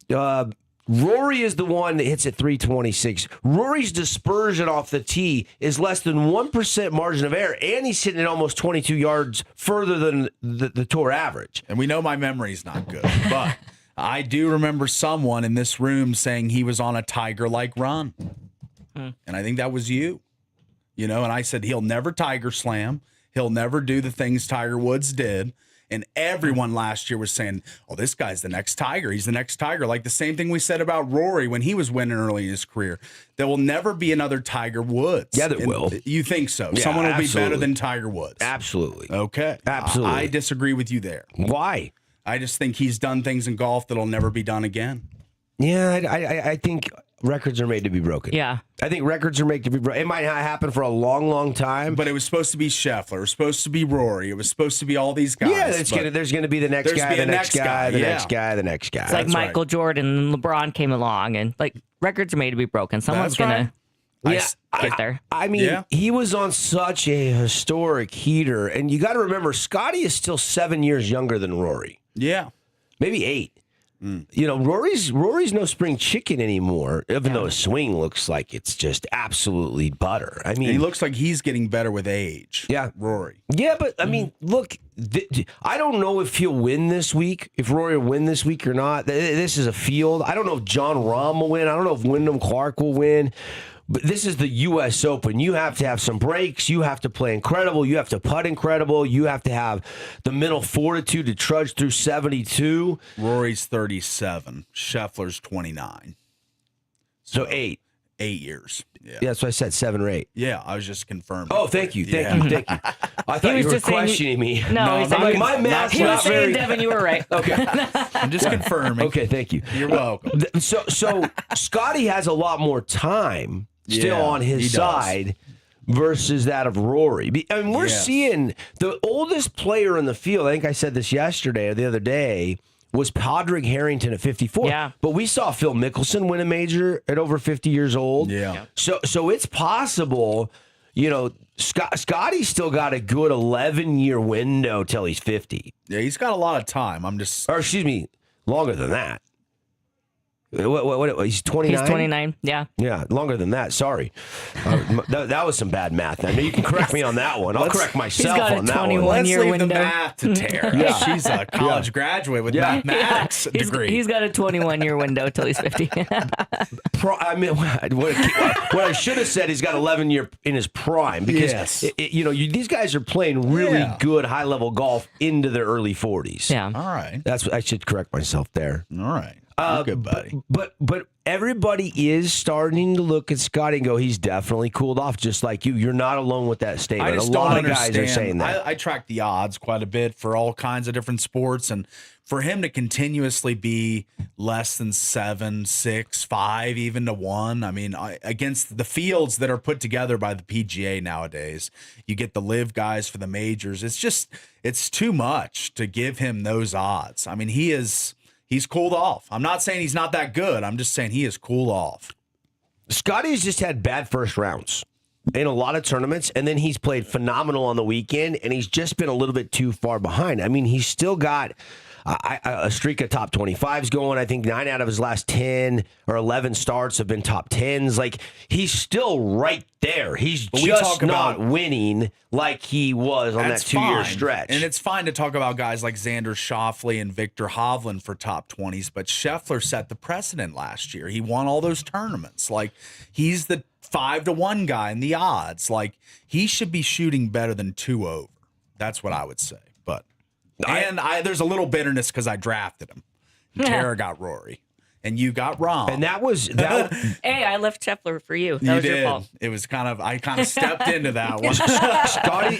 Rory is the one that hits at 326. Rory's dispersion off the tee is less than 1% margin of error, and he's hitting it almost 22 yards further than the tour average. And we know my memory's not good, but I do remember someone in this room saying he was on a Tiger-like run. And I think that was you. And I said he'll never Tiger slam. He'll never do the things Tiger Woods did. And everyone last year was saying, oh, this guy's the next Tiger. He's the next Tiger. Like the same thing we said about Rory when he was winning early in his career. There will never be another Tiger Woods. Yeah, there will. You think so? Yeah, Someone will absolutely. be better than Tiger Woods. Absolutely. Okay. Absolutely. I disagree with you there. Why? I just think he's done things in golf that'll never be done again. Yeah, I think records are made to be broken. Yeah. I think records are made to be broken. It might not happen for a long, long time. But it was supposed to be Scheffler. It was supposed to be Rory. It was supposed to be all these guys. Yeah, there's going to be the next guy, the next guy, the next guy, the next guy. It's like Michael Jordan and LeBron came along, and like records are made to be broken. Someone's going to get there. I mean, he was on such a historic heater, and you got to remember, Scotty is still 7 years younger than Rory. Yeah. Maybe 8. Rory's no spring chicken anymore, even though his swing looks like it's just absolutely butter. I mean, and he looks like he's getting better with age. Yeah. Rory. Yeah, but I mean, look, I don't know if he'll win this week, if Rory will win this week or not. This is a field. I don't know if John Rahm will win. I don't know if Wyndham Clark will win. But this is the U.S. Open. You have to have some breaks. You have to play incredible. You have to putt incredible. You have to have the mental fortitude to trudge through 72. Rory's 37. Scheffler's 29. So 8. 8 years. Yeah. Yeah, that's why I said 7 or 8. Yeah, I was just confirming. Oh, thank you. Thank you. I thought you were questioning me. No, he's like, my math's he was not saying, very... Devin, you were right. Okay. I'm just confirming. Okay, thank you. You're welcome. So Scotty has a lot more time still on his side versus that of Rory. I mean, we're seeing the oldest player in the field. I think I said this yesterday or the other day was Padraig Harrington at 54. Yeah. But we saw Phil Mickelson win a major at over 50 years old. Yeah. So it's possible, Scotty's still got a good 11-year window till he's 50. Yeah, he's got a lot of time. Or excuse me, longer than that. What he's 29? He's 29, yeah. Yeah, longer than that. Sorry. That was some bad math. I know you can correct me on that one. I'll correct myself on that one. Let's year leave window. the math to Tara. She's a college graduate with mathematics degree. He's got a 21-year window till he's 50. I mean, what I should have said, he's got 11 year in his prime because these guys are playing really good high-level golf into their early 40s. Yeah. All right. I should correct myself there. All right. Good buddy. But everybody is starting to look at Scotty and go, he's definitely cooled off, just like you. You're not alone with that statement. I just a lot don't of guys are saying that. I track the odds quite a bit for all kinds of different sports, and for him to continuously be less than 7, 6, 5, even to 1. I mean, against the fields that are put together by the PGA nowadays, you get the live guys for the majors. It's too much to give him those odds. I mean, he's cooled off. I'm not saying he's not that good. I'm just saying he is cooled off. Scotty's just had bad first rounds in a lot of tournaments, and then he's played phenomenal on the weekend, and he's just been a little bit too far behind. I mean, he's still got a streak of top 25s going. I think 9 out of his last 10 or 11 starts have been top 10s. Like, he's still right there. He's just not winning like he was on that 2-year stretch. And it's fine to talk about guys like Xander Schauffele and Victor Hovland for top 20s, but Scheffler set the precedent last year. He won all those tournaments. Like, he's the 5-1 guy in the odds. Like, he should be shooting better than 2 over. That's what I would say. But there's a little bitterness because I drafted him. Tara got Rory, and you got Rahm. And that was Hey, I left Scheffler for you. That was your fault. It was I kind of stepped into that one.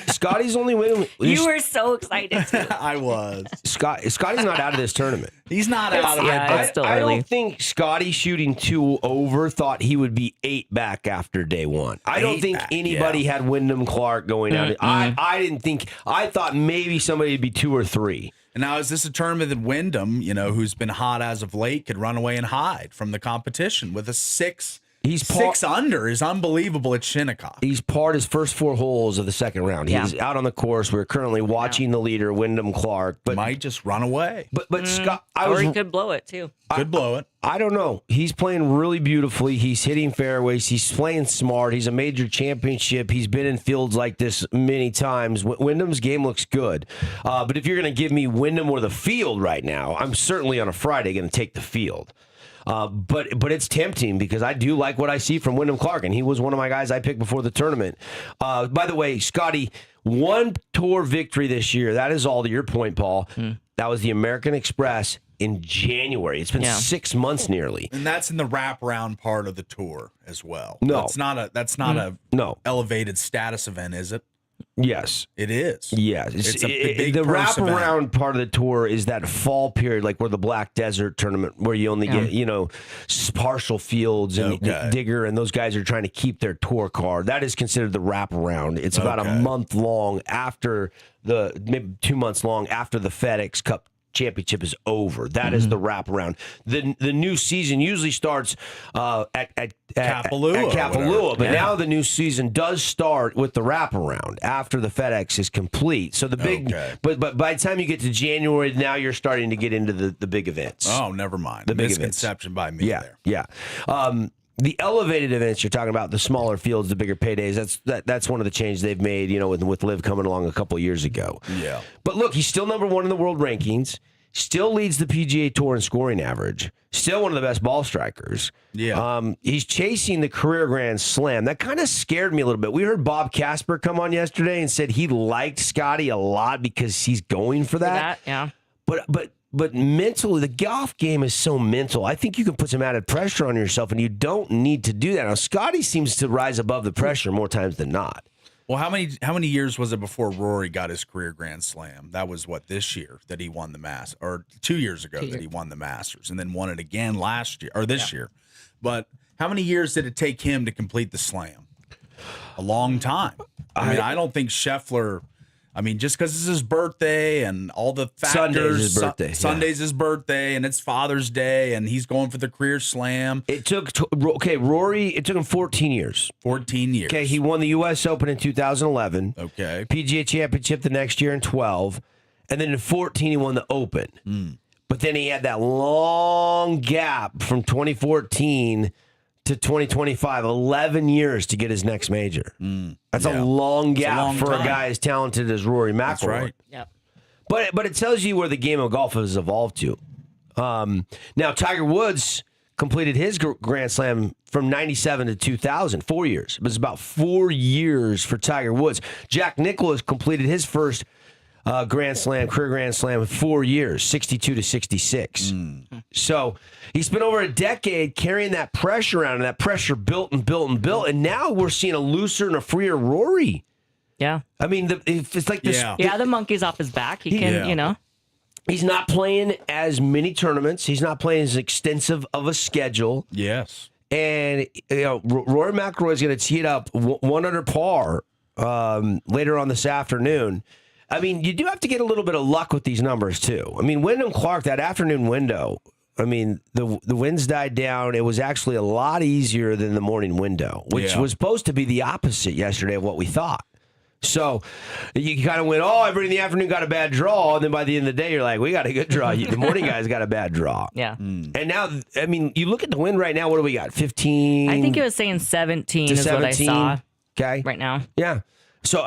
Scotty's only winning. You were so excited too. I was. Scotty's not out of this tournament. He's not out of it. It's still I early. don't think Scotty shooting 2 over thought he would be 8 back after day 1. I don't think anybody had Wyndham Clark going out. I didn't think. I thought maybe somebody would be 2 or 3. And now, is this a tournament that Wyndham, who's been hot as of late, could run away and hide from the competition with a 6 He's 6 under is unbelievable at Shinnecock. He's parred his first 4 holes of the second round. Yeah. He's out on the course. We're currently watching the leader, Wyndham Clark. But Might just run away. but Scott, or he could blow it too. Could blow it. I don't know. He's playing really beautifully. He's hitting fairways. He's playing smart. He's a major championship. He's been in fields like this many times. Wyndham's game looks good. But if you're going to give me Wyndham or the field right now, I'm certainly on a Friday going to take the field. But it's tempting because I do like what I see from Wyndham Clark, and he was one of my guys I picked before the tournament. By the way, Scotty, 1 tour victory this year. That is all to your point, Paul. That was the American Express in January. It's been 6 months nearly. And that's in the wraparound part of the tour as well. No. That's not a No. elevated status event, is it? Yes. It is. Yes. It's a big the purse wraparound event. part of the tour is that fall period, like where the Black Desert tournament, where you only get, partial fields and Digger, and those guys are trying to keep their tour card. That is considered the wraparound. It's about a month long after maybe 2 months long after the FedEx Cup championship is over. That is the wraparound. The new season usually starts at Kapalua, but now the new season does start with the wraparound after the FedEx is complete. So the big, but by the time you get to January, now you're starting to get into the big events. Oh, never mind. The big misconception by me there. Yeah. The elevated events you're talking about, the smaller fields, the bigger paydays. That's one of the changes they've made. With Liv coming along a couple of years ago. Yeah. But look, he's still number 1 in the world rankings. Still leads the PGA Tour in scoring average. Still one of the best ball strikers. Yeah. He's chasing the career Grand Slam. That kind of scared me a little bit. We heard Bob Casper come on yesterday and said he liked Scotty a lot because he's going for that. Yeah. But mentally, the golf game is so mental. I think you can put some added pressure on yourself, and you don't need to do that. Now, Scotty seems to rise above the pressure more times than not. Well, how many years was it before Rory got his career Grand Slam? That was this year that he won the Masters, or 2 years ago that he won the Masters, and then won it again last year or this year. But how many years did it take him to complete the Slam? A long time. I don't think Scheffler. Just because it's his birthday and all the factors. Sunday's his birthday. Sunday's his birthday, and it's Father's Day, and he's going for the career Slam. It took Rory. It took him 14 years. 14 years. Okay, he won the U.S. Open in 2011. Okay. PGA Championship the next year in 12, and then in 14 he won the Open. But then he had that long gap from 2014 to 2025, 11 years to get his next major. That's a long gap for a guy as talented as Rory McIlroy. That's right. Yep. But it tells you where the game of golf has evolved to. Now, Tiger Woods completed his Grand Slam from 97 to 2000, 4 years. It was about 4 years for Tiger Woods. Jack Nicklaus completed his first career Grand Slam in 4 years, 62 to 66. So he spent over a decade carrying that pressure around, and that pressure built and built and built. And now we're seeing a looser and a freer Rory. Yeah. It's like this. Yeah, the monkey's off his back. He can, He's not playing as many tournaments. He's not playing as extensive of a schedule. Yes. And Rory McIlroy is going to tee it up 1 under par later on this afternoon. You do have to get a little bit of luck with these numbers, too. Wyndham Clark, that afternoon window, the winds died down. It was actually a lot easier than the morning window, which was supposed to be the opposite yesterday of what we thought. So you kind of went, everybody in the afternoon got a bad draw. And then by the end of the day, you're like, we got a good draw. The morning guys got a bad draw. Yeah. And now, you look at the wind right now, what do we got? 15? I think it was saying 17 is 17, what I saw. Okay. Right now. Yeah. So,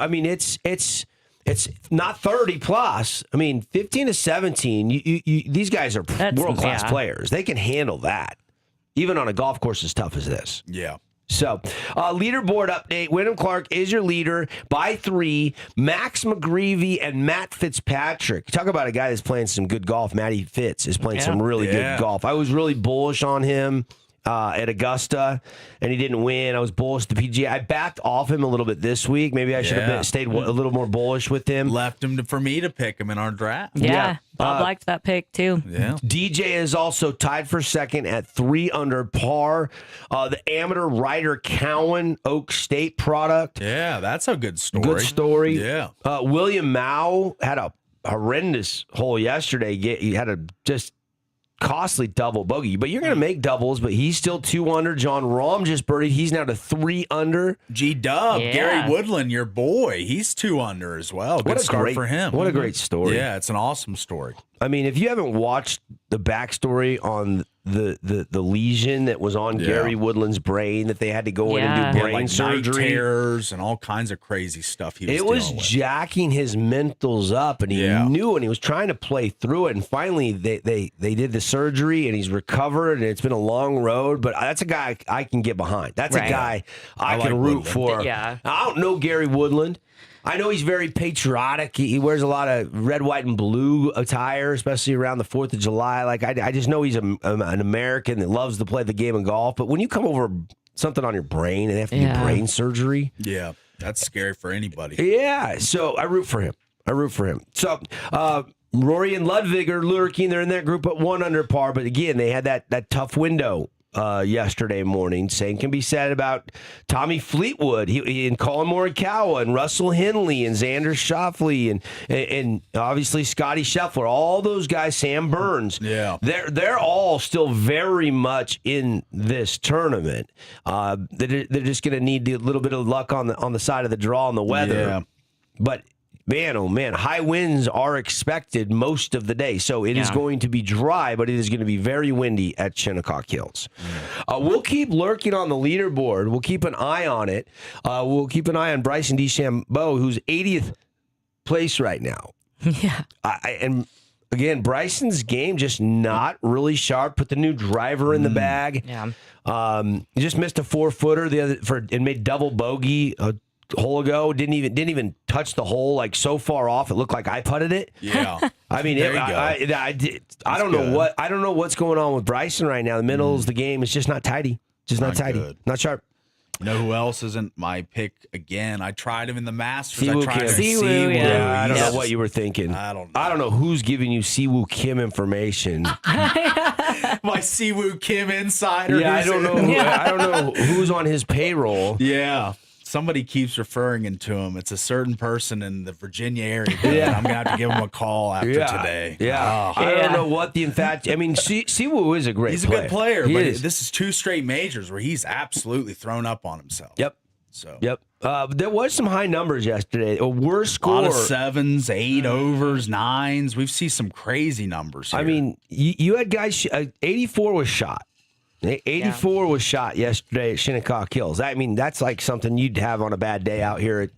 it's not 30 plus. 15 to 17. These guys are world-class players. They can handle that, even on a golf course as tough as this. Yeah. So, leaderboard update. Wyndham Clark is your leader by 3. Max McGreevy and Matt Fitzpatrick. Talk about a guy that's playing some good golf. Matty Fitz is playing some really good golf. I was really bullish on him at Augusta, and he didn't win. I was bullish at the PGA. I backed off him a little bit this week. Maybe I should have stayed a little more bullish with him. Left him for me to pick him in our draft. Yeah. Bob liked that pick, too. Yeah. DJ is also tied for second at 3 under par. The amateur Ryder Cowan Oak State product. Yeah, that's a good story. Good story. Yeah. William Mao had a horrendous hole yesterday. He had a just costly double bogey, but you're going to make doubles, but he's still 2 under. John Rahm just birdied. He's now to 3 under. G-Dub, Gary Woodland, your boy, he's 2 under as well. Good start for him. What a great story. Yeah, it's an awesome story. I mean, if you haven't watched the backstory on the lesion that was on Gary Woodland's brain, that they had to go in and do brain surgery, night terrors and all kinds of crazy stuff he was it was dealing with. jacking his mentals up, and he knew, and he was trying to play through it, and finally they did the surgery, and he's recovered, and it's been a long road, but that's a guy I can get behind. That's a guy I can root Woodland. for. Yeah. I don't know Gary Woodland. I know he's very patriotic. He wears a lot of red, white, and blue attire, especially around the 4th of July. Like, I just know he's an American that loves to play the game of golf. But when you come over something on your brain and have to do brain surgery. Yeah, that's scary for anybody. Yeah, so I root for him. So Rory and Ludwig are lurking. They're in that group at 1 under par. But again, they had that tough window yesterday morning. Same can be said about Tommy Fleetwood and Colin Morikawa and Russell Henley and Xander Schauffele and obviously Scotty Scheffler. All those guys, Sam Burns. Yeah, they're all still very much in this tournament. They're just going to need a little bit of luck on the side of the draw and the weather. Yeah. But man, oh man, high winds are expected most of the day. So it is going to be dry, but it is going to be very windy at Shinnecock Hills. We'll keep lurking on the leaderboard. We'll keep an eye on it. We'll keep an eye on Bryson DeChambeau, who's 80th place right now. Yeah. And again, Bryson's game just not really sharp. Put the new driver in the bag. Yeah. He just missed a 4-footer and made double bogey hole ago. Didn't even touch the hole, like so far off it looked like I putted it. Yeah. I mean, I don't know what's going on with Bryson right now. The middle of the game is just not tidy. Not tidy. Good. Not sharp. You know who else isn't my pick again? I tried him in the Masters. Siwoo I tried Kim. Siwoo, yeah. I don't know what you were thinking. I don't know. I don't know who's giving you Siwoo Kim information. My Siwoo Kim insider. Yeah, I don't know. I don't know who's on his payroll. Yeah. Somebody keeps referring to him. It's a certain person in the Virginia area. I'm going to have to give him a call after today. Yeah. I don't know what the I mean, Siwoo is a great player. He's a good player, He but is. this is 2 straight majors where he's absolutely thrown up on himself. Yep. So. Yep. There was some high numbers yesterday. A worse A score. lot of 7s, 8 overs, 9s. We've seen some crazy numbers here. I mean, you had guys, 84 was shot. 84 was shot yesterday at Shinnecock Hills. I mean, that's like something you'd have on a bad day out here at,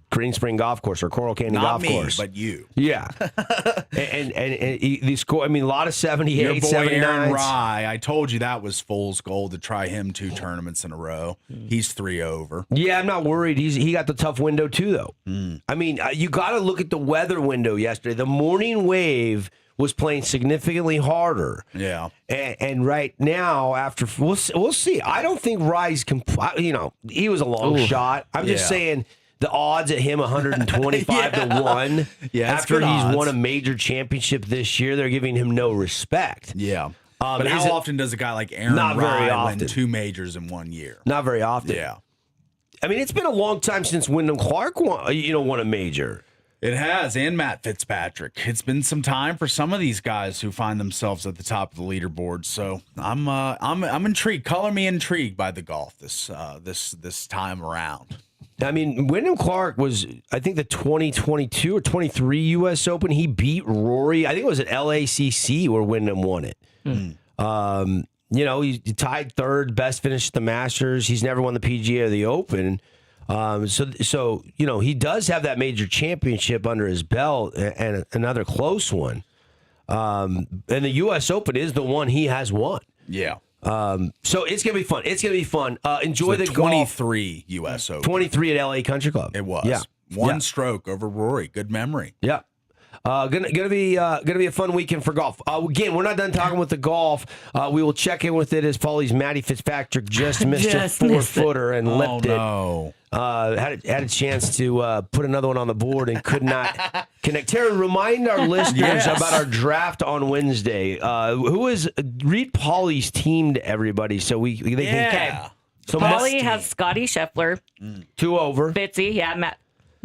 Green Spring Golf Course or Coral Canyon Golf Course. But you. Yeah. and the score, I mean, a lot of 78, Your boy 79s. Aaron Rye, I told you that was fool's gold to try him 2 tournaments in a row. He's 3 over. Yeah, I'm not worried. He got the tough window too, though. I mean, you got to look at the weather window yesterday. The morning wave was playing significantly harder. Yeah. And right now, after we'll see. I don't think Rye's, he was a long shot. I'm just saying the odds at him 125 to 1. Yeah, after he's odds. won a major championship this year, they're giving him no respect. Yeah. But how often does a guy like Aaron Rye win 2 majors in 1 year? Not very often. Yeah. I mean, it's been a long time since Wyndham Clark won a major. It has, and Matt Fitzpatrick. It's been some time for some of these guys who find themselves at the top of the leaderboard. So I'm intrigued. Color me intrigued by the golf this time around. I mean, Wyndham Clark was, I think, the 2022 or 23 U.S. Open. He beat Rory. I think it was at LACC where Wyndham won it. He tied 3rd, best finish at the Masters. He's never won the PGA or the Open. So he does have that major championship under his belt and another close one. And the U.S. Open is the one he has won. Yeah. So it's gonna be fun. Enjoy the 23 golf. U.S. Open. 23 at LA Country Club. It was. Yeah. One stroke over Rory. Good memory. Yeah. Gonna be a fun weekend for golf. Again, we're not done talking with the golf. We will check in with it as Paulie's Matty Fitzpatrick just missed a 4-footer and lipped it. Had a chance to put another one on the board and could not connect. Terry, remind our listeners about our draft on Wednesday. Read Paulie's team to everybody so they can. So Paulie has Scotty Scheffler, 2 over. Fitzy, Matt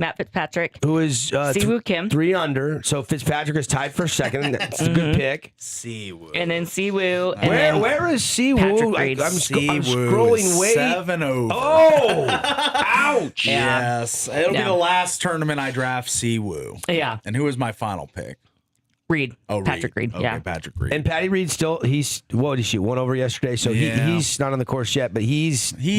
Matt Fitzpatrick. Who is Siwoo Kim. 3 under. So Fitzpatrick is tied for second. That's a good pick. Siwoo. And then Siwoo. And Where is Siwoo? Patrick Reed. I'm Siwoo scrolling way. 7 over. Oh, ouch. Yeah. Yes. It'll be the last tournament I draft Siwoo. Yeah. And who was my final pick? Reed. Oh, Patrick Reed. Okay, Yeah. Patrick Reed. And Patty Reed still, what did he shoot? 1 over yesterday. So Yeah. he's not on the course yet, but he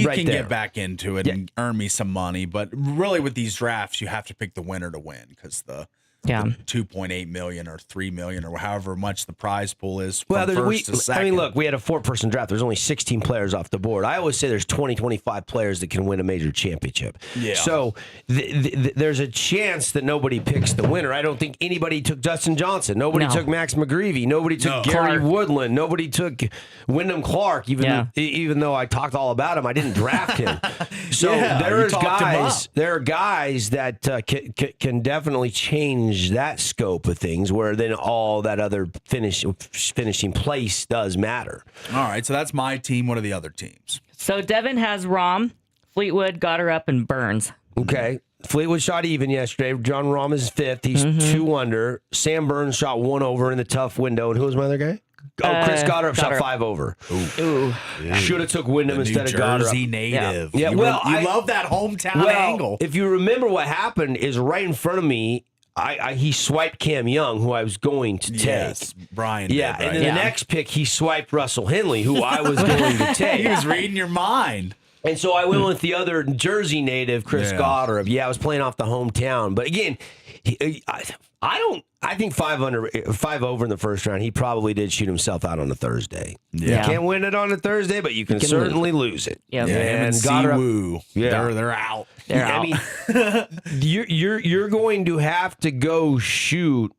right can there. get back into it and earn me some money. But really, with these drafts, you have to pick the winner to win because the 2.8 million or 3 million or however much the prize pool is from first to second. I mean, look, we had a 4-person draft. There's only 16 players off the board. I always say there's 20, 25 players that can win a major championship. Yeah. So there's a chance that nobody picks the winner. I don't think anybody took Dustin Johnson. Nobody took Max McGreevy. Nobody took Gary Woodland. Nobody took Wyndham Clark, even though I talked all about him. I didn't draft him. So there are guys that can definitely change that scope of things where then all that other finishing place does matter. All right, so that's my team. What are the other teams? So Devin has Rahm, Fleetwood, Goddard, and Burns. Okay. Fleetwood shot even yesterday. John Rahm is 5th. He's 2 under. Sam Burns shot 1 over in the tough window. And who was my other guy? Oh, Chris Goddard shot 5 over. Ooh. Should have took Wyndham instead of Goddard. Jersey native. Yeah, you love that hometown angle. If you remember what happened is right in front of me, he swiped Cam Young, who I was going to take. Yes, Brian. Yeah, and then the next pick, he swiped Russell Henley, who I was going to take. He was reading your mind. And so I went with the other Jersey native, Chris Goddard. Yeah, I was playing off the hometown. But again, I think 5 over in the first round. He probably did shoot himself out on a Thursday. Yeah. You can't win it on a Thursday, but you can certainly lose it. Yep. Yeah, and Siwoo. They're out. They're out. I mean, you're going to have to go shoot,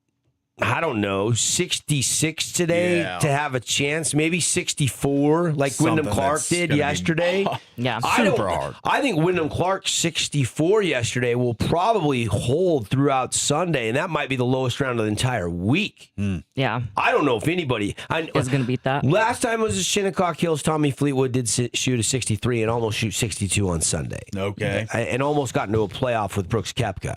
I don't know, 66 today to have a chance. Maybe 64, like Wyndham Clark did yesterday. Yeah, super hard. I think Wyndham Clark's 64 yesterday will probably hold throughout Sunday, and that might be the lowest round of the entire week. Yeah. I don't know if anybody is going to beat that. Last time was at Shinnecock Hills. Tommy Fleetwood did shoot a 63 and almost shoot 62 on Sunday. Okay. And almost got into a playoff with Brooks Koepka.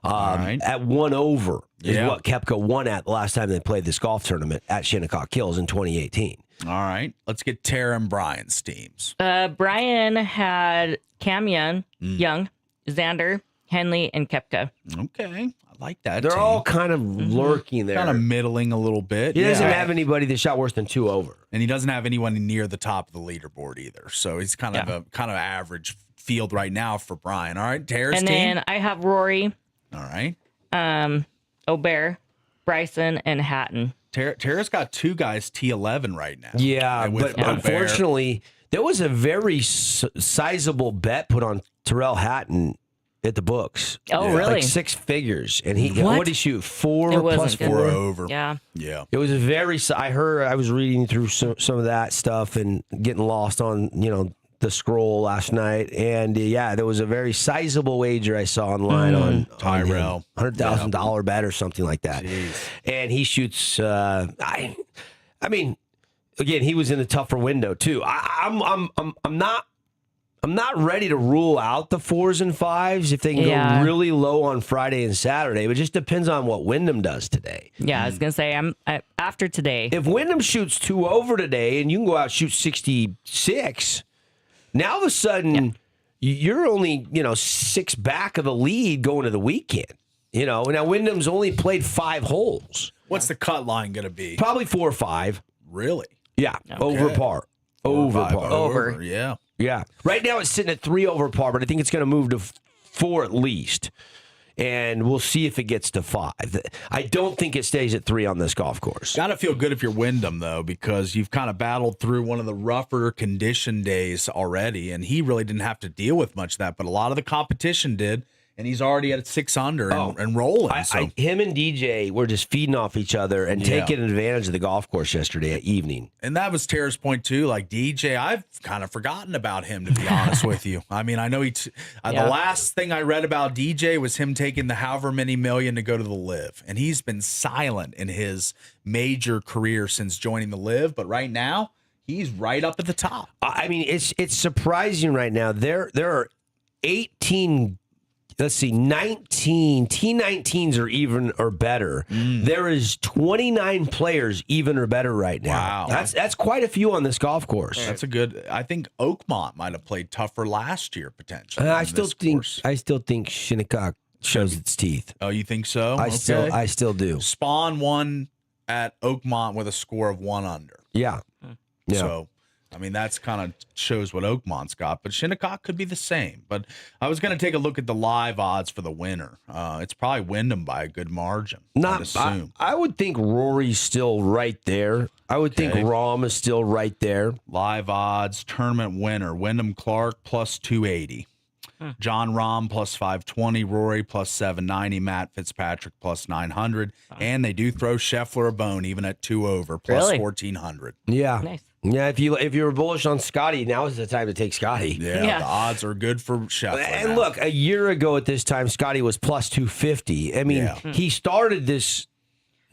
Right. At 1 over is what Koepka won at the last time they played this golf tournament at Shinnecock Hills in 2018. All right. Let's get Tara and Brian's teams. Brian had Cam Young, Xander, Henley, and Koepka. Okay. I like that. They're team. all kind of lurking there. Kind of middling a little bit. He doesn't have anybody that shot worse than 2 over. And he doesn't have anyone near the top of the leaderboard either. So he's kind of a average field right now for Brian. All right. Tara's and team. then I have Rory, All right. O'Bear, Bryson, and Hatton. Tara's got 2 guys T11 right now. Yeah, With but unfortunately, there was a very sizable bet put on Terrell Hatton at the books. Oh, really? Like 6 figures. And what did he shoot? 4 It wasn't plus good. 4 over. Yeah. Yeah. It was a very. I was reading through some of that stuff and getting lost on the scroll last night, and there was a very sizable wager I saw online on Tyrell, $100,000 bet or something like that. Jeez. And he shoots. I mean, again, he was in the tougher window too. I'm not ready to rule out the 4s and 5s if they can go really low on Friday and Saturday, but it just depends on what Wyndham does today. Yeah, I was gonna say after today. If Wyndham shoots 2 over today, and you can go out and shoot 66. Now, all of a sudden, you're only, 6 back of the lead going to the weekend. Now Wyndham's only played 5 holes. What's the cut line going to be? Probably 4 or 5. Really? Yeah, over par. Over par. Over. Yeah. Yeah. Right now it's sitting at 3 over par, but I think it's going to move to 4 at least. And we'll see if it gets to 5. I don't think it stays at 3 on this golf course. Got to feel good if you're Wyndham, though, because you've kind of battled through one of the rougher condition days already, and he really didn't have to deal with much of that, but a lot of the competition did, and he's already at 6 under and rolling. Him and DJ were just feeding off each other and taking advantage of the golf course yesterday at evening. And that was Tara's point, too. Like, DJ, I've kind of forgotten about him, to be honest with you. I mean, I know the last thing I read about DJ was him taking the however many million to go to the Live. And he's been silent in his major career since joining the Live. But right now, he's right up at the top. I mean, it's surprising right now. There are 18 let's see, 19 T19s are even or better. There is 29 players even or better right now. Wow. That's quite a few on this golf course. That's a good. I think Oakmont might have played tougher last year potentially. I still think Shinnecock shows its teeth. Oh, you think so? I still do. Spawn won at Oakmont with a score of 1 under. Yeah. Yeah. So, I mean, that's kind of shows what Oakmont's got, but Shinnecock could be the same. But I was going to take a look at the live odds for the winner. It's probably Wyndham by a good margin. I'd assume. I would think Rory's still right there. I would think Rahm is still right there. Live odds, tournament winner, Wyndham Clark plus 280. John Rahm plus 520, Rory plus 790, Matt Fitzpatrick plus 900, and they do throw Scheffler a bone even at 2 over plus 1400. Yeah, Nice. Yeah. If you were bullish on Scotty, now is the time to take Scotty. Yeah, the odds are good for Scheffler. And now. look, a year ago at this time, Scotty was plus 250. I mean, he started this,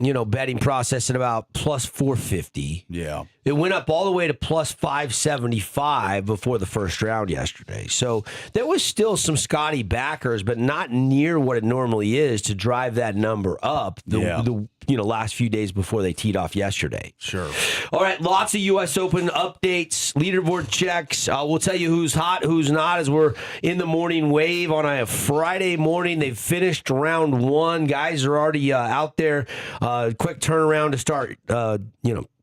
betting process at about plus 450. Yeah. It went up all the way to plus 575 before the first round yesterday. So there was still some Scotty backers, but not near what it normally is to drive that number up the last few days before they teed off yesterday. Sure. All right, lots of U.S. Open updates, leaderboard checks. We'll tell you who's hot, who's not as we're in the morning wave on a Friday morning. They've finished round 1. Guys are already out there. Quick turnaround to start,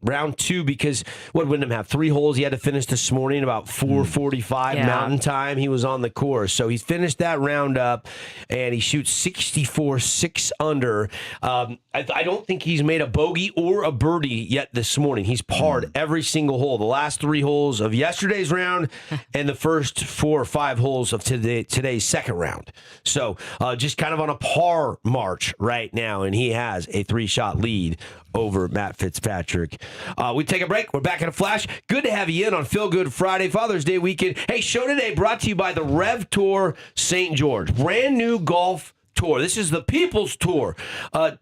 round 2 because what Wyndham have 3 holes he had to finish this morning about 4:45 Mountain Time. He was on the course, so he's finished that round up and he shoots 64, 6 under. I don't think he's made a bogey or a birdie yet this morning. He's parred every single hole, the last 3 holes of yesterday's round and the first 4 or 5 holes of today's second round. So just kind of on a par march right now, and he has a 3-shot lead over Matt Fitzpatrick. We take a break. We're back in a flash. Good to have you in on Feel Good Friday, Father's Day weekend. Hey, show today brought to you by the Rev Tour St. George. Brand new golf tour. This is the People's Tour.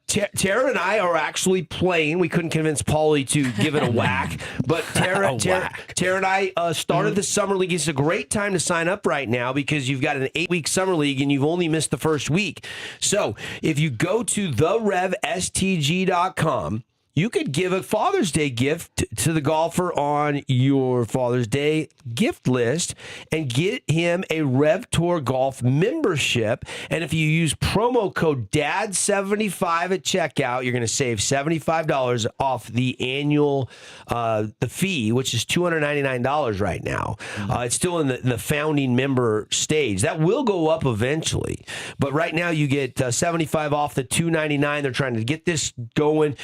Tara and I are actually playing. We couldn't convince Paulie to give it a whack, but Tara and I started the summer league. It's a great time to sign up right now because you've got an 8-week summer league and you've only missed the first week. So if you go to therevstg.com, you could give a Father's Day gift to the golfer on your Father's Day gift list and get him a Rev Tour Golf membership. And if you use promo code DAD75 at checkout, you're going to save $75 off the annual the fee, which is $299 right now. It's still in the founding member stage. That will go up eventually. But right now you get $75 off the $299. They're trying to get this going.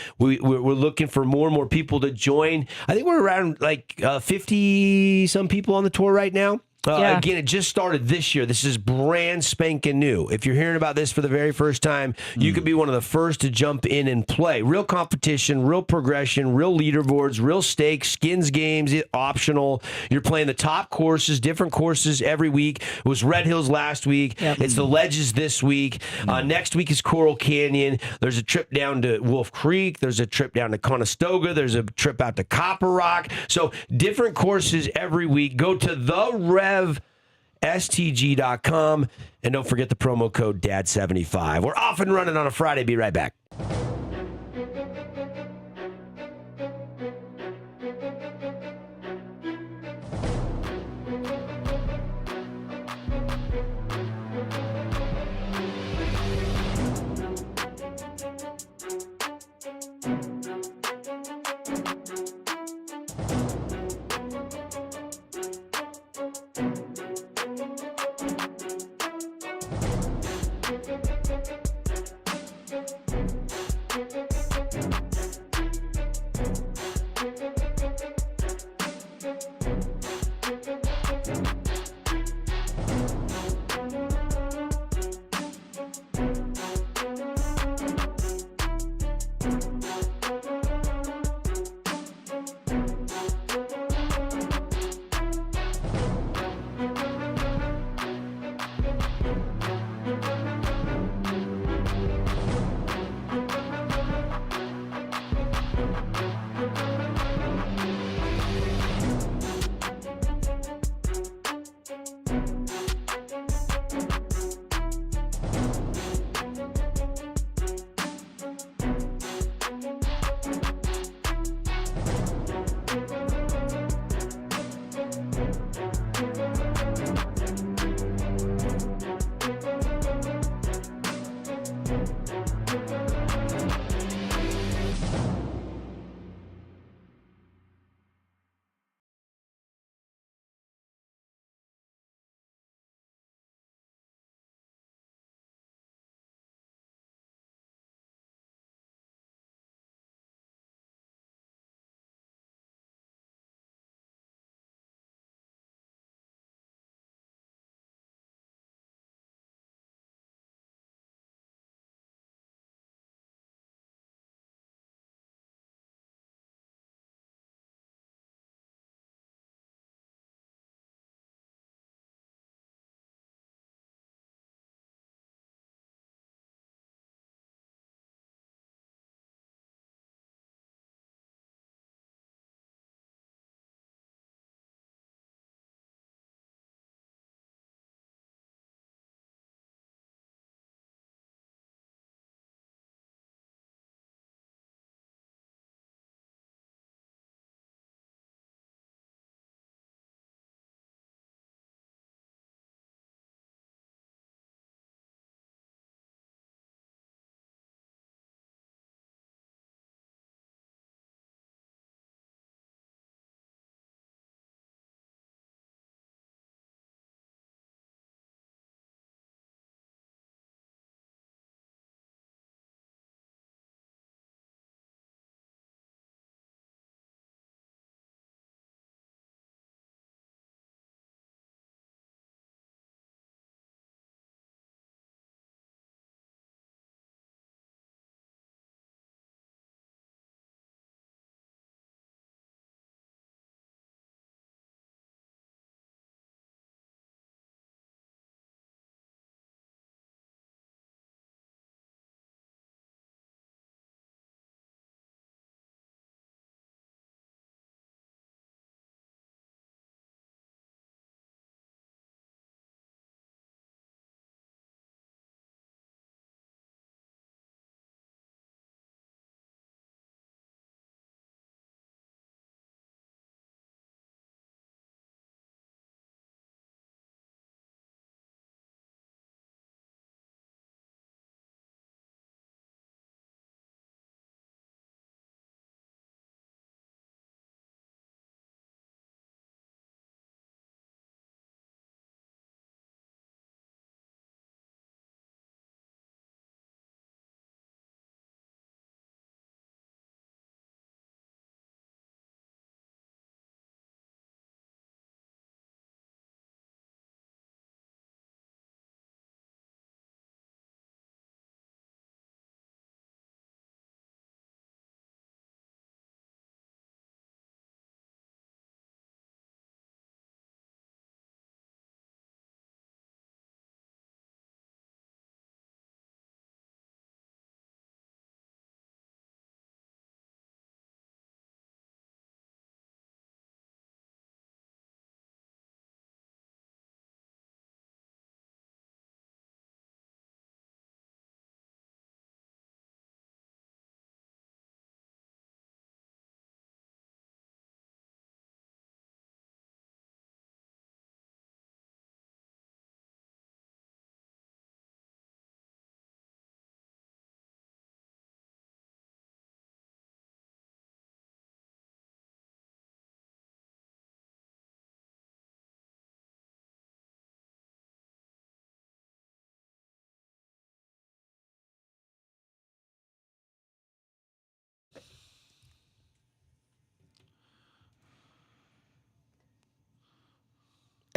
We're looking for more and more people to join. I think we're around 50 some people on the tour right now. Again, it just started this year. This is brand spanking new. If you're hearing about this for the very first time, you could be one of the first to jump in and play. Real competition, real progression, real leaderboards, real stakes, skins games, optional. You're playing the top courses, different courses every week. It was Red Hills last week. Yep. It's the Ledges this week. Next week is Coral Canyon. There's a trip down to Wolf Creek. There's a trip down to Conestoga. There's a trip out to Copper Rock. So different courses every week. Go to therevstg.com and don't forget the promo code DAD75. We're off and running on a Friday. Be right back.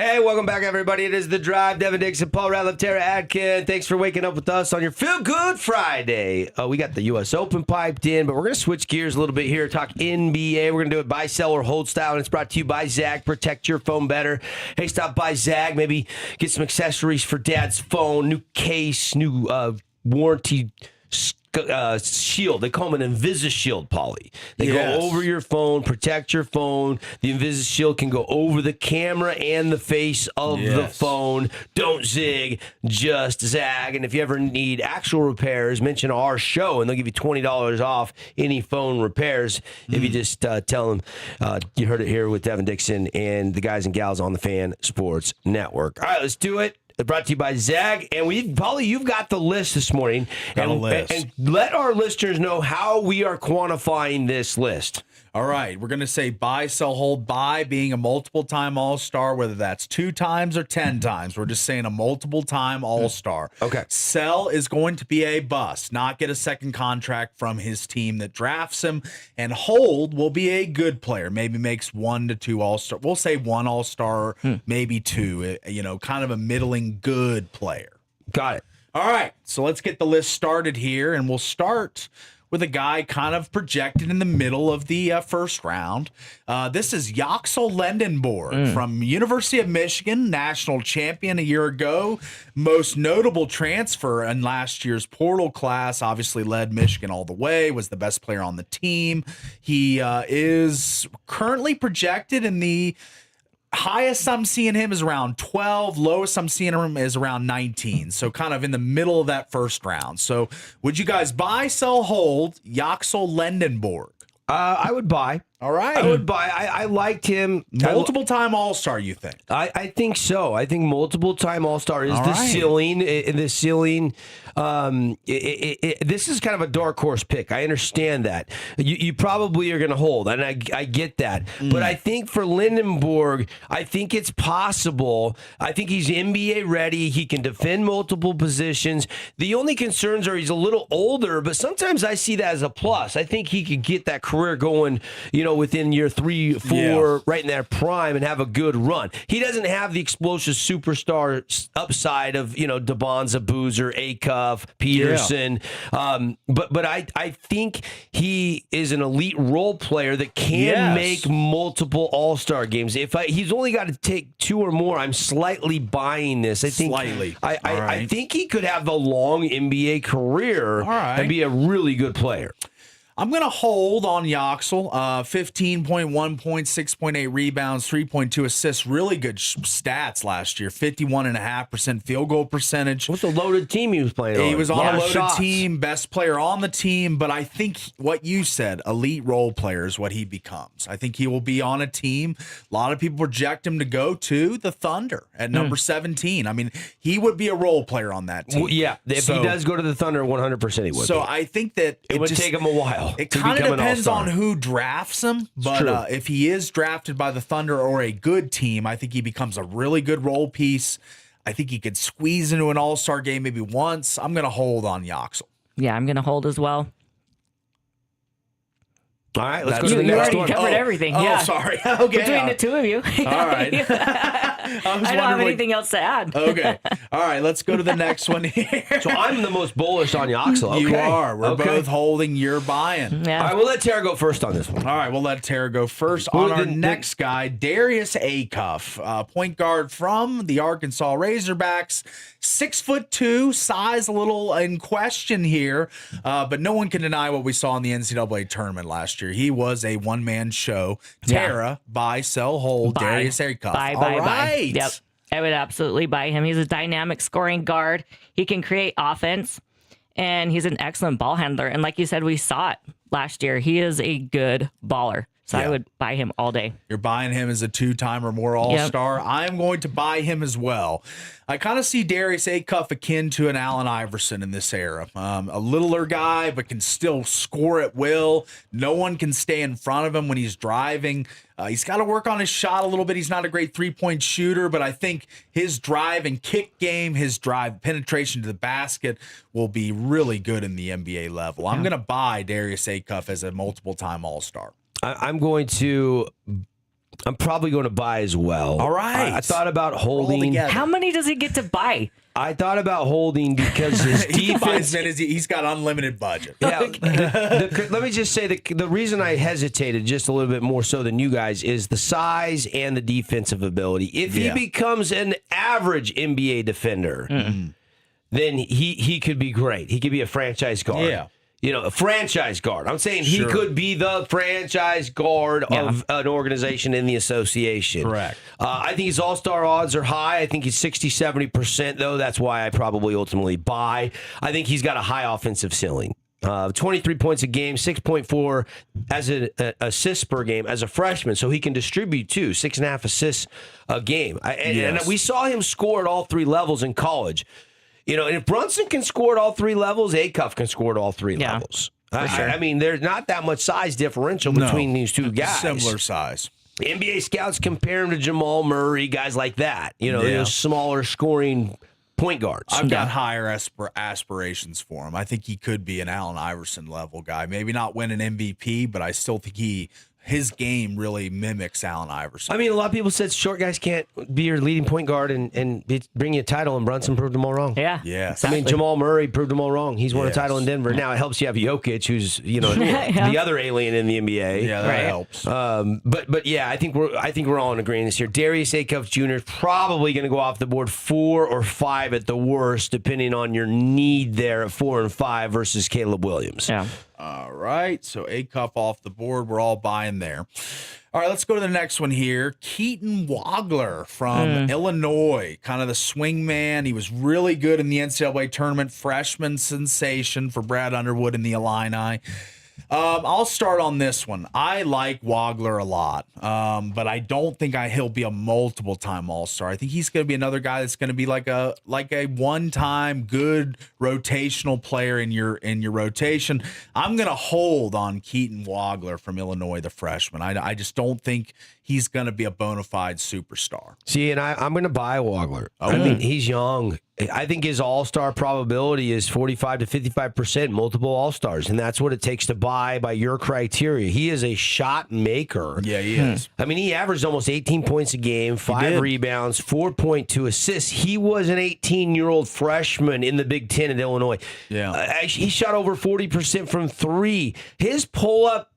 Hey, welcome back, everybody. It is The Drive. Devin, Dixon, Paul, Ratliff, Tara, Atkin. Thanks for waking up with us on your Feel Good Friday. We got the U.S. Open piped in, but we're going to switch gears a little bit here, talk NBA. We're going to do it buy, sell, or hold style, and it's brought to you by Zag. Protect your phone better. Hey, stop by Zag. Maybe get some accessories for Dad's phone, new case, new warranty shield. They call them an Invis-Shield, Polly. They go over your phone, protect your phone. The Invis-Shield can go over the camera and the face of the phone. Don't zig, just zag. And if you ever need actual repairs, mention our show, and they'll give you $20 off any phone repairs if you just tell them you heard it here with Devin Dixon and the guys and gals on the Fan Sports Network. All right, let's do it. Brought to you by Zag. And Polly, you've got the list this morning. And let our listeners know how we are quantifying this list. All right, we're going to say buy, sell, hold. Buy being a multiple-time All-Star, whether that's 2 times or 10 times. We're just saying a multiple-time All-Star. Okay. Sell is going to be a bust, not get a second contract from his team that drafts him. And hold will be a good player, maybe makes 1 to 2 All-Star. We'll say 1 All-Star, maybe 2, kind of a middling good player. Got it. All right, so let's get the list started here, and we'll start with a guy kind of projected in the middle of the first round. This is Yaxel Lendenborg from University of Michigan, national champion a year ago. Most notable transfer in last year's portal class, obviously led Michigan all the way, was the best player on the team. He is currently projected in the highest I'm seeing him is around 12. Lowest I'm seeing him is around 19. So kind of in the middle of that first round. So would you guys buy, sell, hold Yaxel Lendenborg? I would buy. All right. I would buy. I liked him. Multiple-time All-Star, you think? I think so. I think multiple-time All-Star is the ceiling. The ceiling. This is kind of a dark horse pick. I understand that. You probably are going to hold, and I get that. But I think for Lendenborg, I think it's possible. I think he's NBA ready. He can defend multiple positions. The only concerns are he's a little older, but sometimes I see that as a plus. I think he could get that career going, within year 3, 4, right in that prime, and have a good run. He doesn't have the explosive superstar upside of, DeBonza, Boozer, Acuff, Peterson. But I think he is an elite role player that can make multiple All-Star games. He's only got to take 2 or more, I'm slightly buying this. I think slightly. I think he could have a long NBA career and be a really good player. I'm going to hold on Yaxel. 15.1 points, 6.8 rebounds, 3.2 assists. Really good stats last year. 51.5% field goal percentage. What's the loaded team he was playing on? He was on a loaded team, best player on the team. But I think what you said, elite role player, is what he becomes. I think he will be on a team. A lot of people project him to go to the Thunder at number 17. I mean, he would be a role player on that team. Well, if he does go to the Thunder, 100% he would. So I think that it would take him a while. It kind of depends on who drafts him, but if he is drafted by the Thunder or a good team, I think he becomes a really good role piece. I think he could squeeze into an All-Star game maybe once. I'm going to hold on Yaxel. Yeah, I'm going to hold as well. All right, let's go to the next one. You already covered everything. Oh, yeah. sorry. Okay. Between the two of you. All right. I don't have anything else to add. Okay. All right, let's go to the next one here. So I'm the most bullish on Yaxel. Okay. You are. We're both holding. You're buying. Yeah. All right, we'll let Tara go first on this one. All right, we'll let Tara go first. On our next guy, Darius Acuff, point guard from the Arkansas Razorbacks. 6'2", size a little in question here, but no one can deny what we saw in the NCAA tournament last year. He was a one-man show. Tara, buy, sell, hold, Darius Acuff. Buy. Yep, I would absolutely buy him. He's a dynamic scoring guard. He can create offense, and he's an excellent ball handler. And like you said, we saw it last year. He is a good baller. So I would buy him all day. You're buying him as a 2-time or more All-Star. Yep. I'm going to buy him as well. I kind of see Darius Acuff akin to an Allen Iverson in this era. A littler guy, but can still score at will. No one can stay in front of him when he's driving. He's got to work on his shot a little bit. He's not a great three-point shooter, but I think his drive and kick game, his drive penetration to the basket will be really good in the NBA level. I'm going to buy Darius Acuff as a multiple-time All-Star. I'm going to I'm probably going to buy as well. All right. I thought about holding. together. How many does he get to buy? I thought about holding because his He can buy as defense. many as he's got unlimited budget. Yeah, let me just say the reason I hesitated just a little bit more so than you guys is the size and the defensive ability. If he becomes an average NBA defender, then he could be great. He could be a franchise guard. Yeah. You know, a franchise guard. I'm saying he could be the franchise guard of an organization in the association. Correct. I think his all-star odds are high. I think he's 60, 70%, though. That's why I probably ultimately buy. I think he's got a high offensive ceiling. 23 points a game, 6.4 as an assist per game as a freshman, so he can distribute too, 6.5 assists a game. And we saw him score at all three levels in college. You know, and if Brunson can score at all three levels, Acuff can score at all three levels. I mean, there's not that much size differential between these two guys. Similar size. NBA scouts compare him to Jamal Murray, guys like that. You know, those smaller scoring point guards. I've got higher aspirations for him. I think he could be an Allen Iverson level guy. Maybe not win an MVP, but I still think his game really mimics Allen Iverson. I mean, a lot of people said short guys can't be your leading point guard and bring you a title, and Brunson proved them all wrong. Yeah. Yes. I mean, Jamal Murray proved them all wrong. He's won a title in Denver. Now it helps you have Jokic, who's the other alien in the NBA. Yeah, that helps. But yeah, I think we're all in agreement here. Darius Acuff Jr. is probably going to go off the board 4 or 5 at the worst, depending on your need there at 4 and 5 versus Caleb Williams. Yeah. All right, so Acuff off the board. We're all buying there. All right, let's go to the next one here. Keaton Wagler from Illinois, kind of the swing man. He was really good in the NCAA tournament, freshman sensation for Brad Underwood in the Illini. I'll start on this one. I like Wagler a lot, but I don't think he'll be a multiple-time All-Star. I think he's going to be another guy that's going to be like a one-time good rotational player in your rotation. I'm going to hold on Keaton Wagler from Illinois, the freshman. I just don't think he's going to be a bona fide superstar. See, and I'm going to buy Wagler. I mean, he's young. I think his all-star probability is 45 to 55%, multiple all-stars, and that's what it takes to buy by your criteria. He is a shot maker. Yeah, he is. I mean, he averaged almost 18 points a game, 5 rebounds, 4.2 assists. He was an 18-year-old freshman in the Big Ten at Illinois. Yeah. He shot over 40% from 3. His pull-up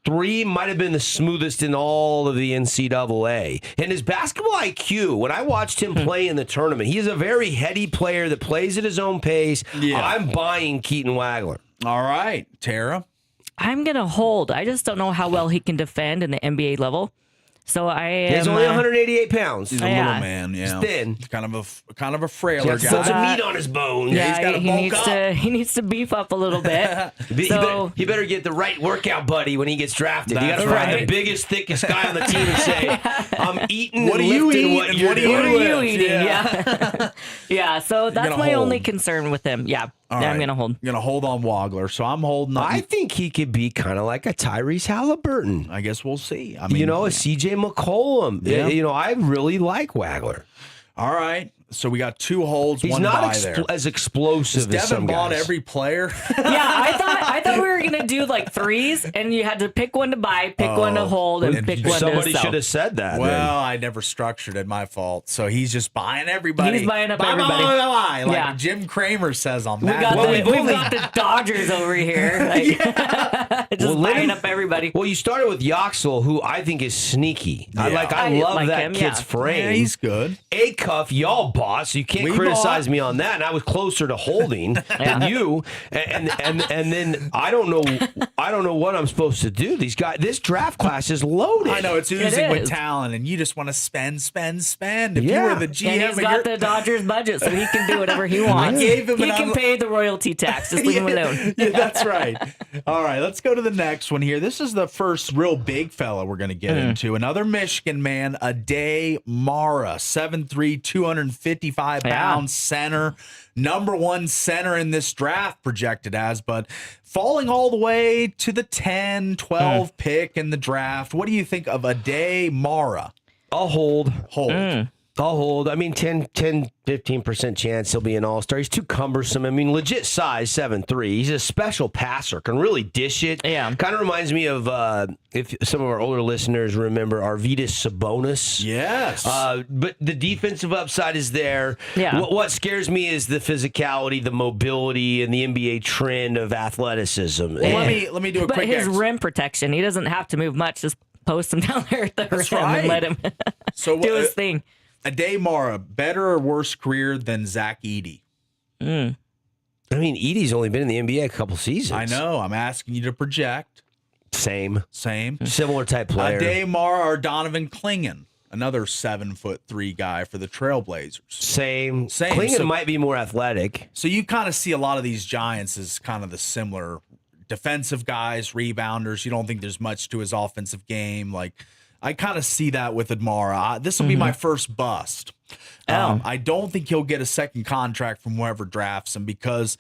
3 might have been the smoothest in all of the NCAA. And his basketball IQ, when I watched him play in the tournament, he is a very heady player that plays at his own pace. Yeah. I'm buying Keaton Wagler. All right, Tara. I'm going to hold. I just don't know how well he can defend in the NBA level. So I am, He's only 188 pounds. He's a little man, yeah. He's thin. Kind of a frailer He's got guy. some meat on his bones. Yeah, he's gotta bulk up. he needs to beef up a little bit. He better get the right workout buddy when he gets drafted. You got That's to find right. the biggest, thickest guy on the team and say, "I'm eating. What and are you lifting eating What and you're what are you doing." What are you lift, eating? yeah. Yeah. Yeah, so that's gonna my hold. only concern with him. Yeah. All I'm right. going to hold. Going to hold on Wagler. So I'm holding on. I think he could be kind of like a Tyrese Halliburton. I guess we'll see. I mean, A CJ McCollum. Yeah. I really like Wagler. all right. So we got 2 holds, He's one not buy there. as explosive as Devin some bought guys. every player. Yeah, I thought we were going to do like threes, and you had to pick one to buy, pick one to hold, and pick one to Somebody sell. should have said that. Well, I never structured it. My fault. So he's just buying everybody. He's buying up Buy, everybody. buy, buy, buy, like Yeah. Jim Kramer says on We that. got, one. we've got the Dodgers over here. Like, just buying up everybody. Well, you started with Yoxel, who I think is sneaky. I I love like that him, kid's yeah. frame. Yeah, he's good. Acuff, y'all bought, so you can't We criticize bought. me on that. And I was closer to holding than you. And then I don't know what I'm supposed to do. This draft class is loaded. I know it's oozing with is. talent, and you just want to spend. If Yeah. you were the GM, And he's got the Dodgers budget, so he can do whatever he wants. gave him he an can pay the royalty tax. Just leave him alone. Yeah, that's right. All right, let's go to the next one here. This is the first real big fella we're going to get into. Another Michigan man, Ade Mara, 7'3", 255-pound center. Number 1 center in this draft projected as, but falling all the way to the 10, 12 pick in the draft. What do you think of Ade Mara? I'll hold. Hold. I'll hold. I mean, 15% chance he'll be an all-star. He's too cumbersome. I mean, legit size, 7'3". He's a special passer, can really dish it. Yeah. Kind of reminds me of, if some of our older listeners remember, Arvydas Sabonis. Yes. But the defensive upside is there. Yeah. What scares me is the physicality, the mobility, and the NBA trend of athleticism. Well, let me do a But quick his rim protection, he doesn't have to move much. Just post him down there at the rim right. and let him do his thing. Ade Mara, better or worse career than Zach Edey? I mean, Edie's only been in the NBA a couple seasons. I know. I'm asking you to project. Same. Same. Similar type player. Ade Mara or Donovan Clingan, another 7'3" guy for the Trailblazers. Same. Same. Klingon So- might be more athletic. So you kind of see a lot of these Giants as kind of the similar defensive guys, rebounders. You don't think there's much to his offensive game. Like, I kind of see that with Admara. This will be my first bust. I don't think he'll get a second contract from whoever drafts him because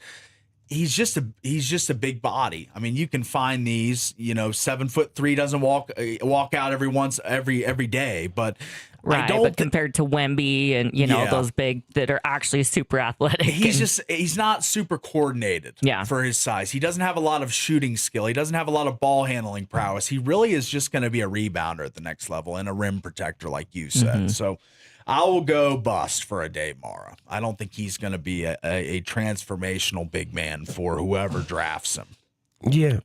he's just a big body. I mean, you can find these, 7'3" doesn't walk out every day, but Right, I don't but compared to Wemby and those big that are actually super athletic, he's not super coordinated for his size. He doesn't have a lot of shooting skill. He doesn't have a lot of ball handling prowess. He really is just going to be a rebounder at the next level and a rim protector, like you said. So I will go bust for Ade Mara. I don't think he's going to be a transformational big man for whoever drafts him. Yeah.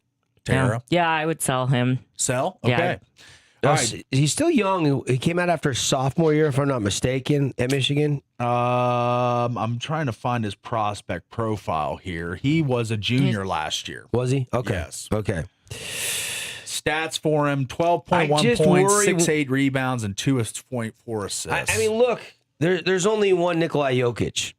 Tara? Yeah, I would sell him. Sell? Yeah. Okay. All right. He's still young. He came out after his sophomore year, if I'm not mistaken, at Michigan. I'm trying to find his prospect profile here. He was a junior last year. Was he? Okay. Yes. Okay. Stats for him: 12.1 I points, just worry- 6.8 rebounds, and 2.4 assists. I mean, look, there's only one Nikolai Jokic,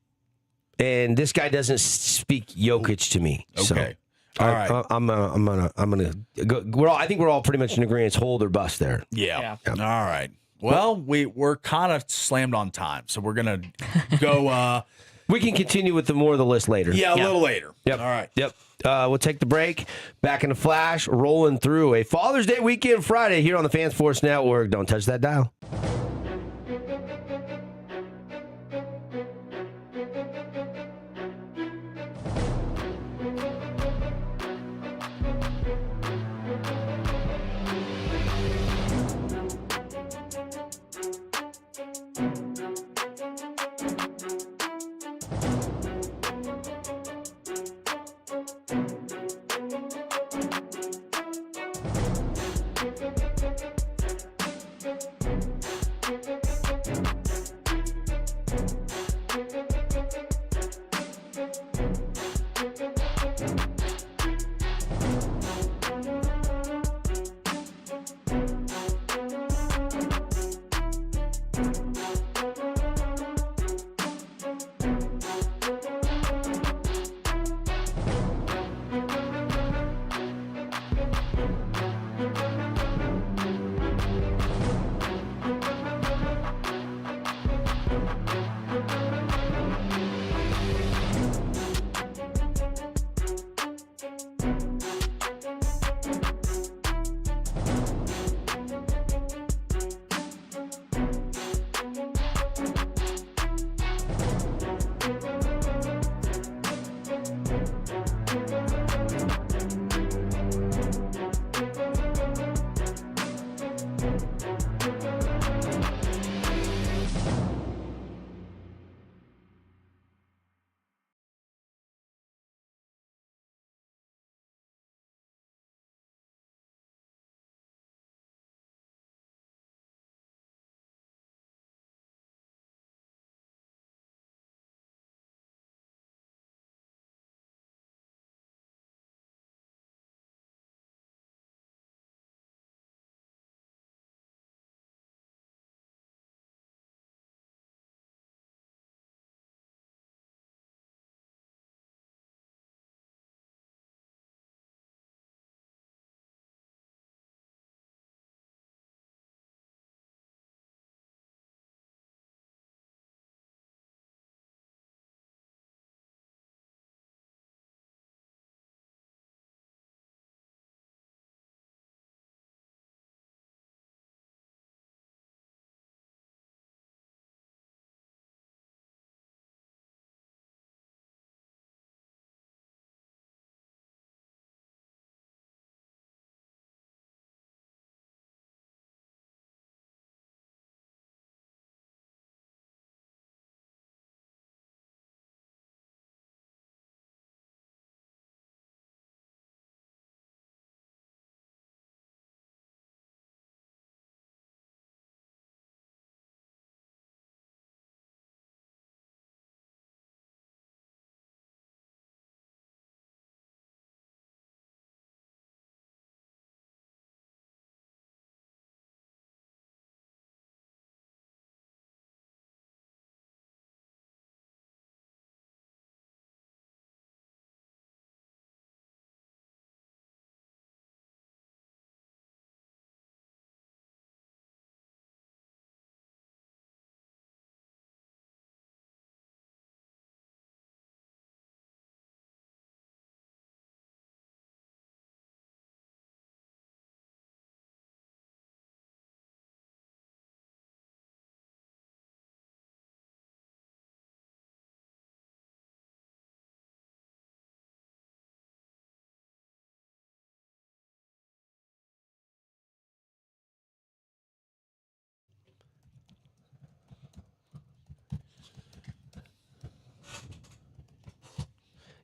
and this guy doesn't speak Jokic to me. Okay. So, All right. I'm gonna go. I think we're all pretty much in agreement. Hold or bust there. Yeah. All right. Well, we're kind of slammed on time, so we're gonna go. We can continue with more of the list later. A little later. Yep. All right. Yep. We'll take the break. Back in a flash, rolling through a Father's Day weekend Friday here on the Fan Sports Network. Don't touch that dial.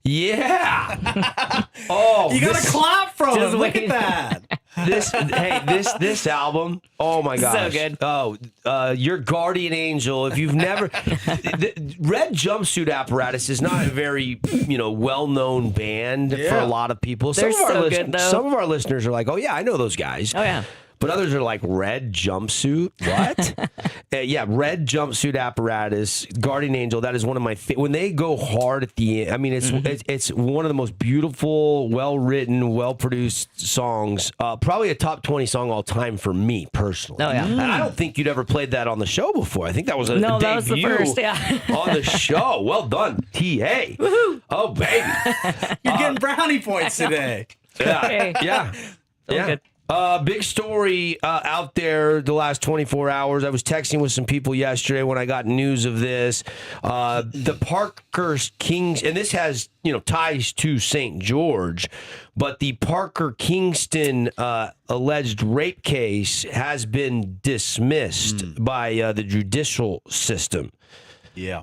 Yeah. Oh, You got to clap from Just him. Look wait. at that. this album. Oh my gosh. good. Oh, Your Guardian Angel. If you've never, the Red Jumpsuit Apparatus is not a very well-known band for a lot of people. They're so good, though. Some of our listeners are like, oh yeah, I know those guys. Oh, yeah. But others are like, Red Jumpsuit? What? Yeah, Red Jumpsuit Apparatus, Guardian Angel. That is one of my when they go hard at the end. I mean, it's one of the most beautiful, well-written, well-produced songs. Probably a top 20 song all time for me personally. Oh, yeah. And I don't think you'd ever played that on the show before. I think that was a No, debut that was the first, yeah. on the show. Well done, TA. Woohoo. Oh, baby. You're getting brownie points today. Hey. Yeah. Yeah. good. Big story out there the last 24 hours. I was texting with some people yesterday when I got news of this. The Parker Kings, and this has ties to St. George, but the Parker Kingston alleged rape case has been dismissed by the judicial system. Yeah.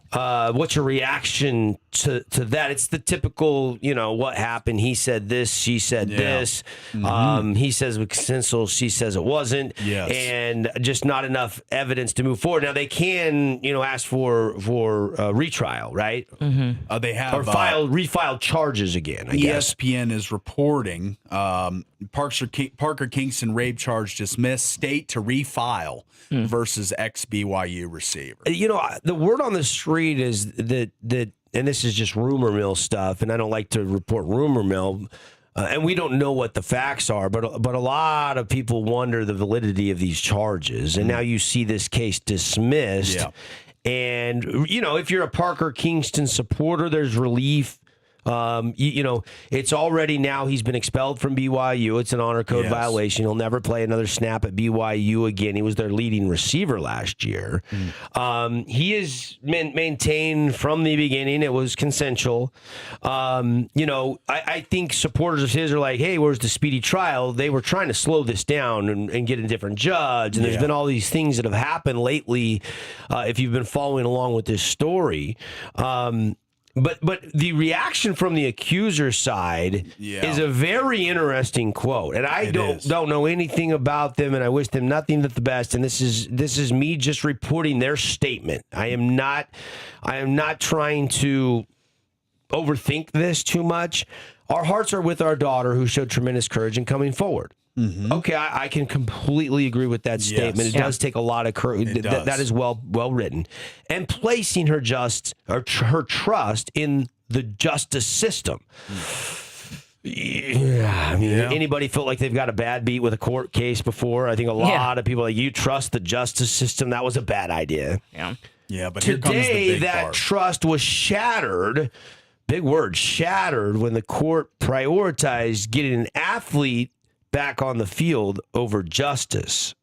What's your reaction to that? It's the typical, what happened? He said this, she said this. He says it was consensual, she says it wasn't. Yes. And just not enough evidence to move forward. Now they can, ask for retrial, right? They have Or refile charges again, I guess. ESPN is reporting Parker Kingston rape charge dismissed, state to refile versus ex-BYU receiver. The word on the street is that, and this is just rumor mill stuff, and I don't like to report rumor mill, and we don't know what the facts are, but a lot of people wonder the validity of these charges, and now you see this case dismissed. Yeah. And if you're a Parker Kingston supporter, there's relief. It's already now he's been expelled from BYU. It's an honor code violation. He'll never play another snap at BYU again. He was their leading receiver last year. He is maintained from the beginning. It was consensual. I think supporters of his are like, hey, where's the speedy trial? They were trying to slow this down and get a different judge. And there's been all these things that have happened lately. If you've been following along with this story, But the reaction from the accuser side is a very interesting quote, and I don't know anything about them, and I wish them nothing but the best. And this is me just reporting their statement. I am not trying to overthink this too much. Our hearts are with our daughter, who showed tremendous courage in coming forward. Okay, I can completely agree with that statement. It does take a lot of courage. That is well written, and placing her trust in the justice system. Yeah, I mean, anybody felt like they've got a bad beat with a court case before? I think a lot of people are like, you trust the justice system. That was a bad idea. Yeah, but here comes the today big that part. trust was shattered. Big word, shattered, when the court prioritized getting an athlete back on the field over justice.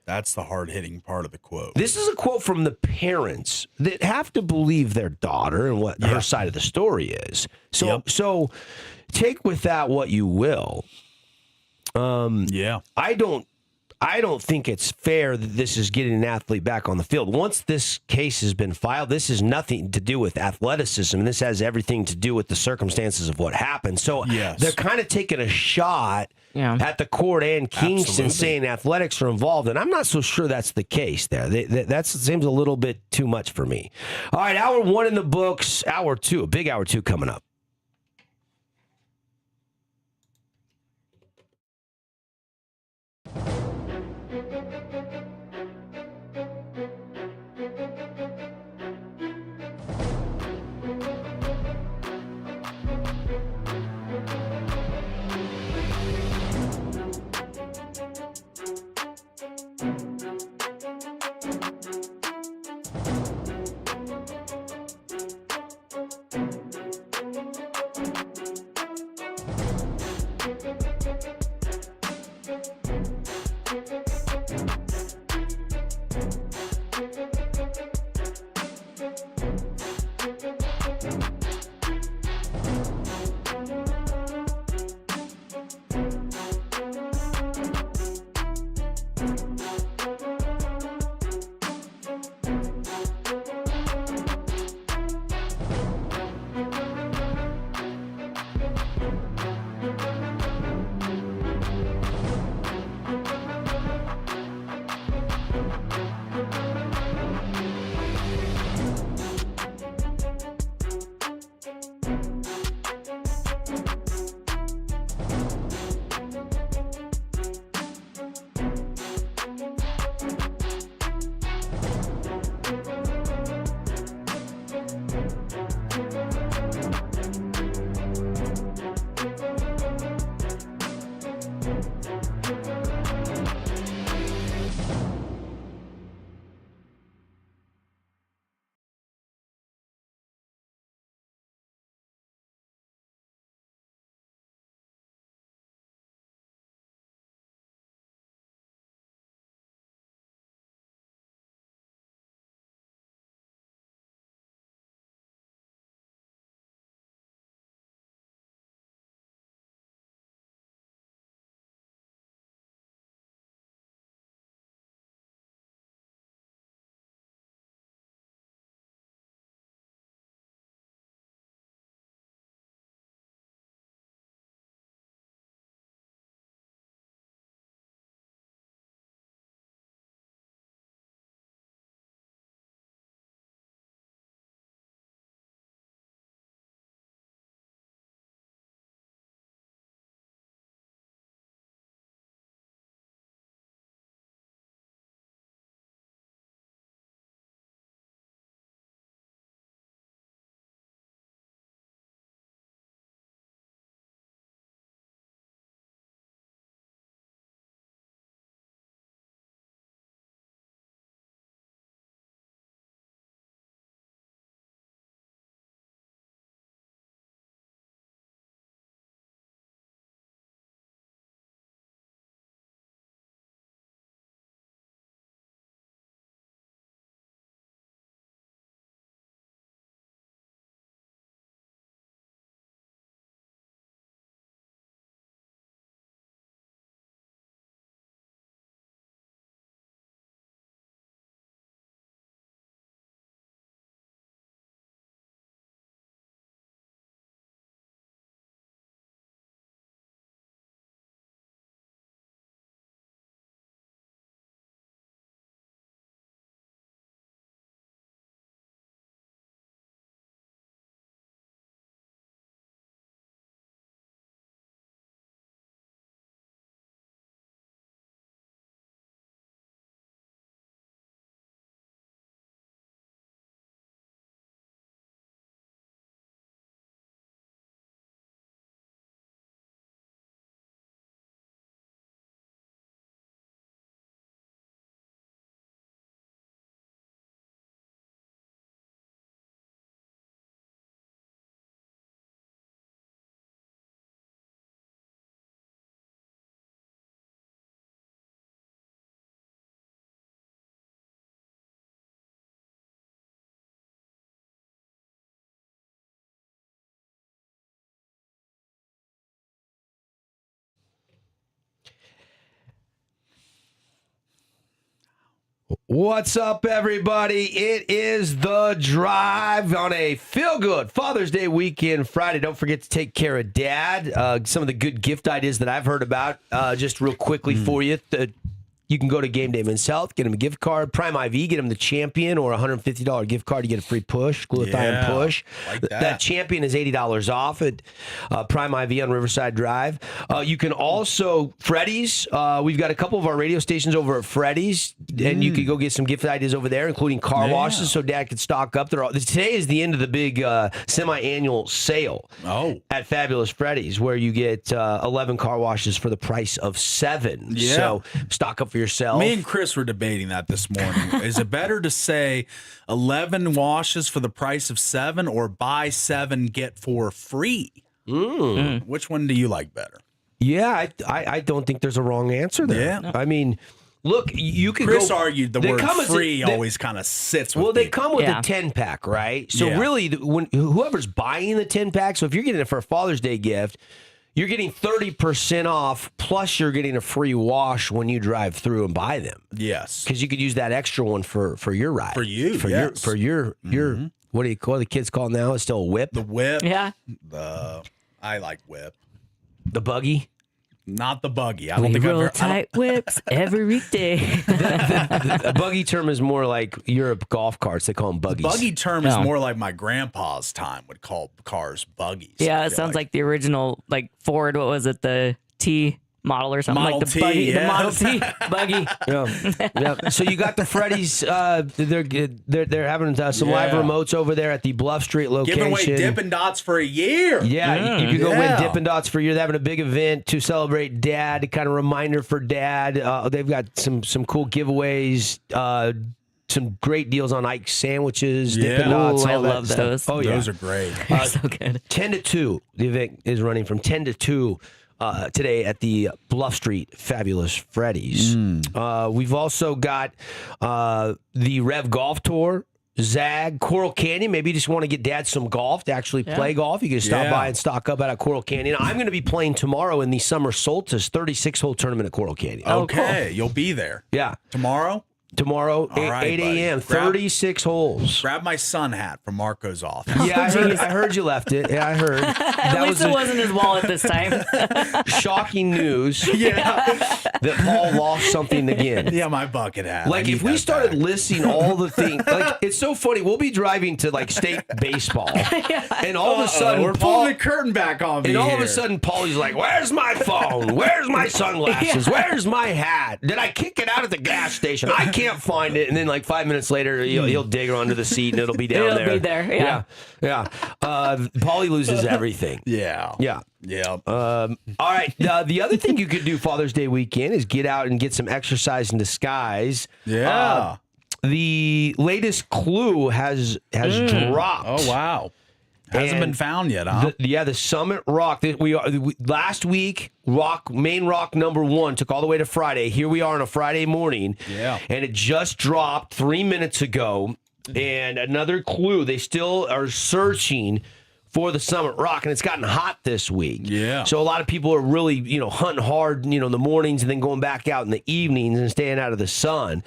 That's the hard-hitting part of the quote. This is a quote from the parents that have to believe their daughter and what her side of the story is. So take with that what you will. I don't think it's fair that this is getting an athlete back on the field. Once this case has been filed, this has nothing to do with athleticism. This has everything to do with the circumstances of what happened. So they're kind of taking a shot at the court and Kingston, saying athletics are involved, and I'm not so sure that's the case there. That seems a little bit too much for me. All right, hour one in the books. Hour two, a big hour two coming up. What's up, everybody? It is The Drive on a feel-good Father's Day weekend Friday. Don't forget to take care of Dad. Some of the good gift ideas that I've heard about, just real quickly for you. You can go to Game Day Men's Health, get him a gift card. Prime IV, get him the Champion or a $150 gift card to get a free push, glutathione push. Like that. That Champion is $80 off at Prime IV on Riverside Drive. You can also, Freddy's, we've got a couple of our radio stations over at Freddy's, and you can go get some gift ideas over there, including car washes, so Dad can stock up. Today is the end of the big semi-annual sale at Fabulous Freddy's, where you get 11 car washes for the price of 7. Yeah. So stock up for yourself. Me and Chris were debating that this morning. Is it better to say 11 washes for the price of 7 or buy 7, get 4 free? Which one do you like better? Yeah, I don't think there's a wrong answer there. Yeah. I mean, look, you could Chris go, argued the they word come as free they- always kind of sits with Well, they people. come with Yeah. a 10-pack, right? So Yeah. really, when whoever's buying the 10-pack, so if you're getting it for a Father's Day gift, you're getting 30% off, plus you're getting a free wash when you drive through and buy them. Yes. Because you could use that extra one for your ride. For you, For yes. your what do you call the kids call now? It's still a whip? The whip. Yeah. I like whip. The buggy? Not the buggy. I don't We think I've roll ever. tight whips every day. A buggy term is more like Europe golf carts. They call them buggies. Buggy term is No. more like my grandpa's time would call cars buggies. Yeah, I it feel sounds like the original, like Ford. What was it? The T model or something Model like the T, buggy, yeah. the Model T buggy. Yeah. So you got the Freddy's. They're having some live Yeah. remotes over there at the Bluff Street location. Giving away Dippin' Dots for a year. Yeah, you can go win Yeah. Dippin' Dots for a year. They're having a big event to celebrate Dad, kind of reminder for Dad. They've got some cool giveaways, some great deals on Ike's sandwiches, Yeah. Dippin' Dots, Ooh, I all that love stuff. those. Oh, yeah. Those are great. They're so good. 10 to 2. The event is running from 10 to 2 today at the Bluff Street Fabulous Freddy's. We've also got the Rev Golf Tour. Zag, Coral Canyon. Maybe you just want to get Dad some golf to actually play golf. You can stop Yeah. by and stock up at Coral Canyon. I'm going to be playing tomorrow in the Summer Solstice 36-hole tournament at Coral Canyon. Okay, you'll be there. Yeah. Tomorrow, Tomorrow, All right, 8 buddy. a.m., Grab- 36 holes. grab my sun hat from Marco's office. Yeah, I heard you left it. Yeah, I heard. At least it wasn't his wallet this time. shocking news Yeah. that Paul lost something again. Yeah, my bucket hat. Like, I if need we that started back. listing all the things, like, it's so funny. We'll be driving to, like, state baseball, and all of a sudden, we're Paul, pulling the curtain back on me and all of here. a sudden, Paulie's like, "Where's my phone? Where's my sunglasses? Where's my hat? Did I kick it out at the gas station? I can't find it." And then, like, 5 minutes later, he'll dig under the seat, and it'll be down It'll there. be there, yeah. Paulie loses everything. Yeah. Yeah. Yeah. All right. The other thing you could do Father's Day weekend is get out and get some exercise in disguise. Yeah. The latest clue has dropped. Oh wow. Hasn't And been found yet, huh? The Summit Rock. Last week, main rock number 1 took all the way to Friday. Here we are on a Friday morning. Yeah. And it just dropped 3 minutes ago. And another clue. They still are searching for the Summit Rock, and it's gotten hot this week. Yeah. So a lot of people are really, hunting hard, in the mornings and then going back out in the evenings and staying out of the sun.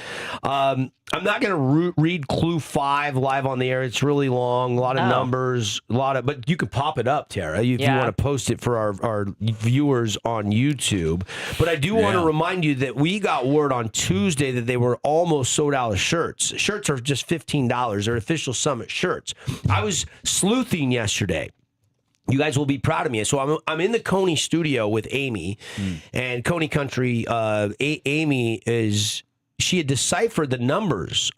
I'm not going to read Clue 5 live on the air. It's really long, a lot of numbers, but you could pop it up, Tara, if you want to post it for our viewers on YouTube. But I do want to remind you that we got word on Tuesday that they were almost sold out of shirts. Shirts are just $15. They're official Summit shirts. I was sleuthing yesterday. You guys will be proud of me. So I'm in the Coney studio with Amy, and Coney Country. Amy she had deciphered the numbers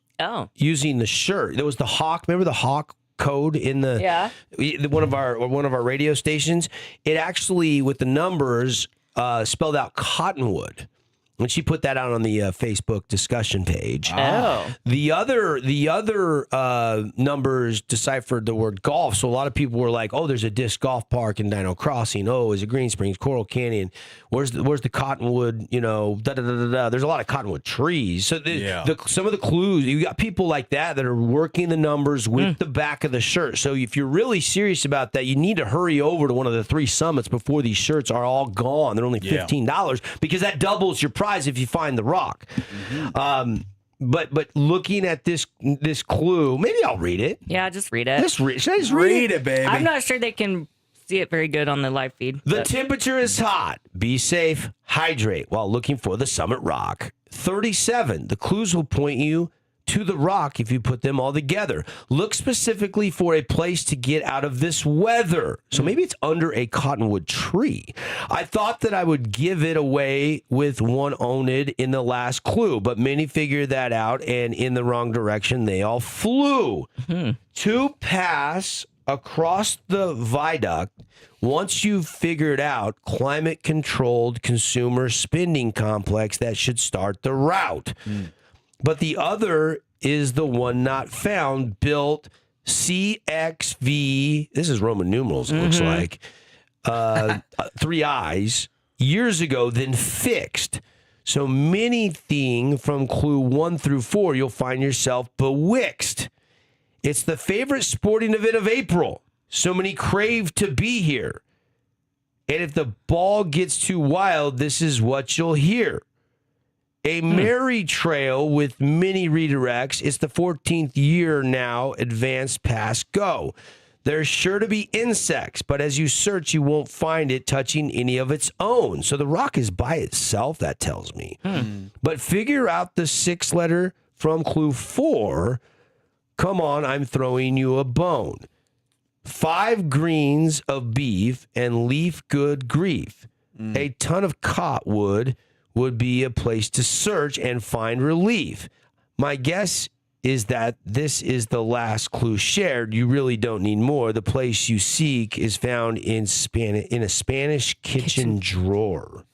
using the shirt. There was the Hawk. Remember the Hawk code in one of our radio stations? It actually, with the numbers, spelled out Cottonwood. And she put that out on the Facebook discussion page. The other numbers deciphered the word golf. So a lot of people were like, "Oh, there's a disc golf park in Dino Crossing. Oh, is it Green Springs, Coral Canyon? Where's the Cottonwood? There's a lot of cottonwood trees." So some of the clues, you got people like that are working the numbers with the back of the shirt. So if you're really serious about that, you need to hurry over to one of the 3 summits before these shirts are all gone. They're only $15 because that doubles your prize if you find the rock. But looking at this clue, maybe I'll read it. Yeah, just read it. Should I just Read it, baby. I'm not sure they can see it very good on the live feed. The but- temperature is hot. Be safe. Hydrate while looking for the Summit Rock. 37. The clues will point you to the rock if you put them all together. Look specifically for a place to get out of this weather. So maybe it's under a cottonwood tree. I thought that I would give it away with one owned in the last clue, but many figured that out, and in the wrong direction, they all flew. To pass across the viaduct, once you've figured out climate-controlled consumer spending complex that should start the route. But the other is the one not found, built CXV, this is Roman numerals, it looks like, 3 eyes, years ago, then fixed. So many thing from clue 1 through 4, you'll find yourself bewixed. It's the favorite sporting event of April. So many crave to be here. And if the ball gets too wild, this is what you'll hear. A merry trail with many redirects. It's the 14th year now, advanced past go. There's sure to be insects, but as you search, you won't find it touching any of its own. So the rock is by itself, that tells me. But figure out the 6th letter from clue 4. Come on, I'm throwing you a bone. 5 greens of beef and leaf good grief. A ton of cottonwood would be a place to search and find relief. My guess is that this is the last clue shared. You really don't need more. The place you seek is found in a Spanish kitchen drawer.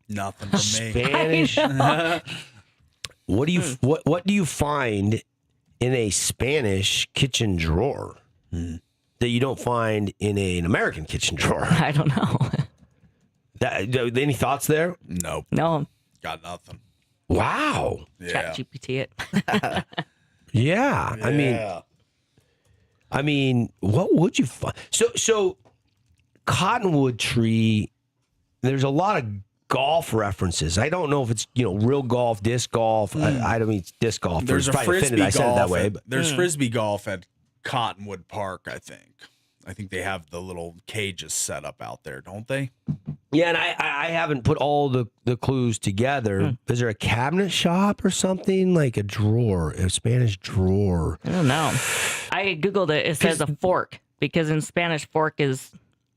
Nothing for me. Spanish. What do you find in a Spanish kitchen drawer that you don't find in an American kitchen drawer? I don't know. Any thoughts there? Nope. No. Got nothing. Wow. Yeah. Chat GPT it. Yeah. I mean, what would you find? So cottonwood tree, there's a lot of golf references. I don't know if it's, real golf, disc golf. I don't mean it's disc golf. There's a probably frisbee offended I said it that golf. way. But There's frisbee golf at Cottonwood Park, I think. I think they have the little cages set up out there, don't they? yeah, and I haven't put all the clues together. Is there a cabinet shop or something? Like a drawer, a Spanish drawer? I don't know. I Googled it. It says a fork because in Spanish, fork is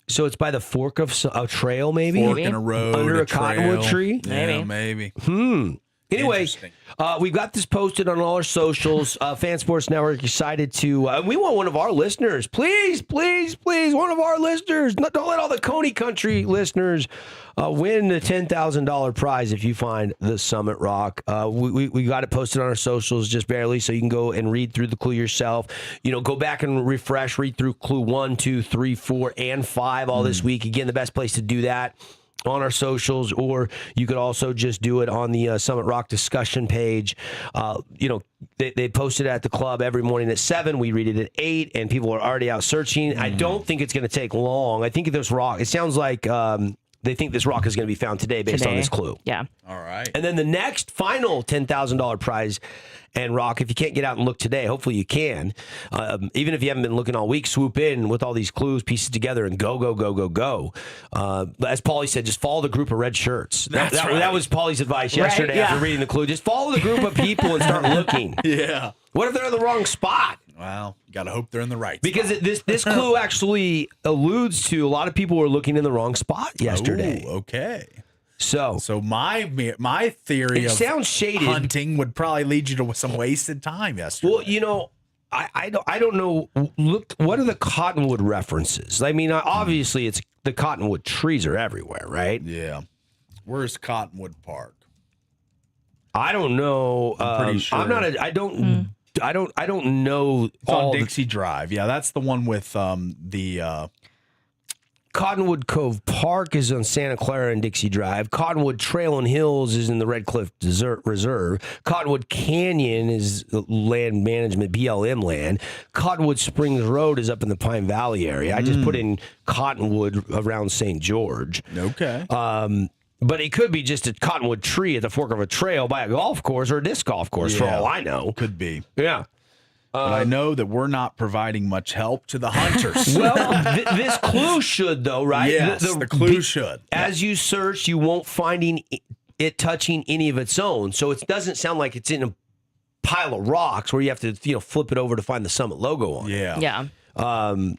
So it's by the fork of a trail, maybe? Fork in a road. Under a trail. cottonwood tree? Yeah, Maybe. maybe. Anyway, Interesting. we've got this posted on all our socials. Fan Sports Network excited to. We want one of our listeners, please, one of our listeners. Don't let all the Coney Country listeners win the $10,000 prize if you find the Summit Rock. We got it posted on our socials just barely, so you can go and read through the clue yourself. Go back and refresh, read through clue 1, 2, 3, 4, and 5 all this week. Again, the best place to do that on our socials, or you could also just do it on the Summit Rock discussion page. They post it at the club every morning at 7. We read it at 8, and people are already out searching. I don't think it's going to take long. I think this rock, it sounds like they think this rock is going to be found today based on this clue. Yeah. All right. And then the next final $10,000 prize and rock, if you can't get out and look today, hopefully you can. Even if you haven't been looking all week, swoop in with all these clues, pieces together, and go. As Paulie said, just follow the group of red shirts. That was Paulie's advice yesterday after reading the clue. Just follow the group of people and start looking. Yeah. What if they're in the wrong spot? Well, you got to hope they're in the right Because spot. this clue actually alludes to a lot of people were looking in the wrong spot yesterday. Ooh, okay. So my theory it of sounds shaded. hunting would probably lead you to some wasted time yesterday. Well, I don't know. Look, what are the cottonwood references? I mean, obviously, it's the cottonwood trees are everywhere, right? Yeah. Where's Cottonwood Park? I don't know. I'm pretty sure. I'm not. I don't know. It's on Dixie Drive. Yeah, that's the one with the. Cottonwood Cove Park is on Santa Clara and Dixie Drive. Cottonwood Trail and Hills is in the Red Cliff Reserve. Cottonwood Canyon is land management, BLM land. Cottonwood Springs Road is up in the Pine Valley area. I just put in Cottonwood around St. George. Okay. But it could be just a cottonwood tree at the fork of a trail by a golf course or a disc golf course, for all I know. Could be. Yeah. But I know that we're not providing much help to the hunters. Well, this clue should, though, right? Yes, the clue should. As you search, you won't find it touching any of its own. So it doesn't sound like it's in a pile of rocks where you have to, flip it over to find the Summit logo on it. Yeah. To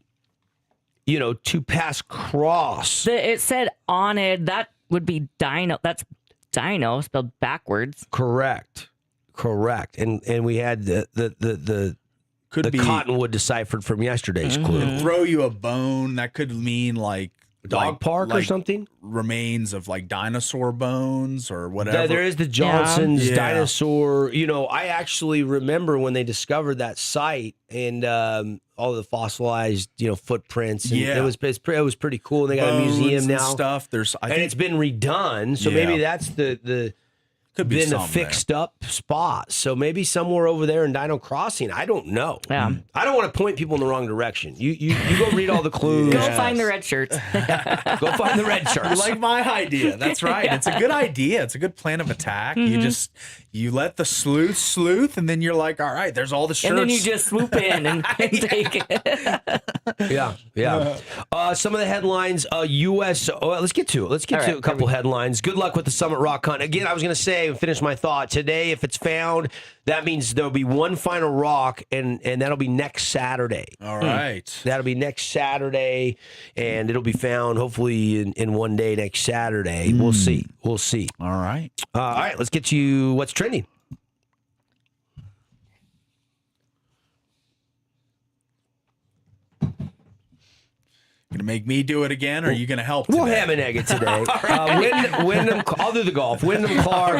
pass cross. It said on it. That would be dino. That's dino spelled backwards. Correct. And we had the Could be cottonwood deciphered from yesterday's clue. throw you a bone. That could mean like Dog park or something? Remains of like dinosaur bones or whatever. There is the Johnson's Yeah. dinosaur. I actually remember when they discovered that site and all the fossilized, footprints. And Yeah. it was pretty cool. And they got a Bones museum and now. stuff. And it's been redone, so Yeah. maybe that's the Could be been a some fixed up spot. So maybe somewhere over there in Dino Crossing. I don't know. Yeah. I don't want to point people in the wrong direction. You go read all the clues. Go find the red shirts. Go find the red shirts. You like my idea. That's right. It's a good idea. It's a good plan of attack. You let the sleuth, and then you're like, all right, there's all the shirts. And then you just swoop in and take it. Yeah. Some of the headlines. U.S. Let's get to it. Let's get All to right, a couple headlines. Good luck with the Summit Rock Hunt. Again, I was going to say, finish my thought. Today, if it's found, that means there'll be one final rock, and that'll be next Saturday. all right. That'll be next Saturday, and it'll be found hopefully in one day next Saturday. We'll see. All All right, let's get to what's trending. Gonna make me do it again, or are you gonna help? We'll today? ham and egg it today. Wyndham, I'll do the golf. Wyndham Clark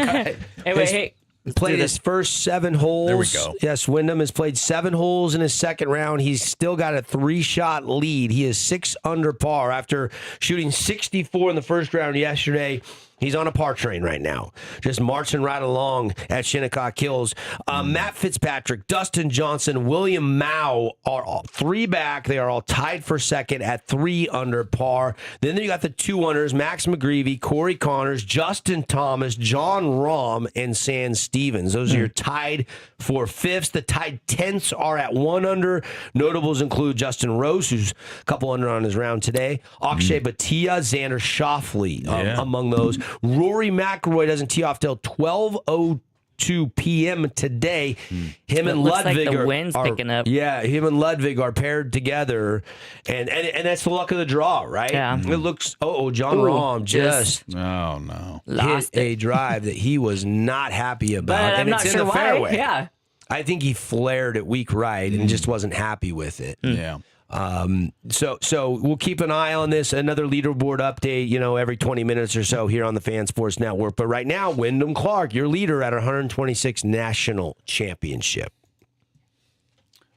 Hey, played his first 7 holes. There we go. Yes, Wyndham has played 7 holes in his second round. He's still got a 3-shot lead. He is 6 under par after shooting 64 in the first round yesterday. He's on a par train right now, just marching right along at Shinnecock Hills. Matt Fitzpatrick, Dustin Johnson, William Mao are all 3 back. They are all tied for second at 3 under par. Then you got the 2 unders, Max McGreevy, Corey Connors, Justin Thomas, John Rahm, and San Stevens. Those are your tied for 5ths. The tied 10ths are at 1 under. Notables include Justin Rose, who's a couple under on his round today, Akshay Bhatia, Xander Schauffele among those. Rory McIlroy doesn't tee off till 12:02 p.m. today. Him and looks like Ludwig the are wind's picking up. Yeah, him and Ludwig are paired together, and that's the luck of the draw, right? Yeah. It looks. John Rahm just Oh no. Lost hit a drive that he was not happy about, But I'm and not it's sure in the why. fairway. Yeah. I think he flared it weak right and just wasn't happy with it. Yeah. So we'll keep an eye on this. Another leaderboard update, every 20 minutes or so here on the Fan Sports Network. But right now, Wyndham Clark, your leader at 126 National Championship.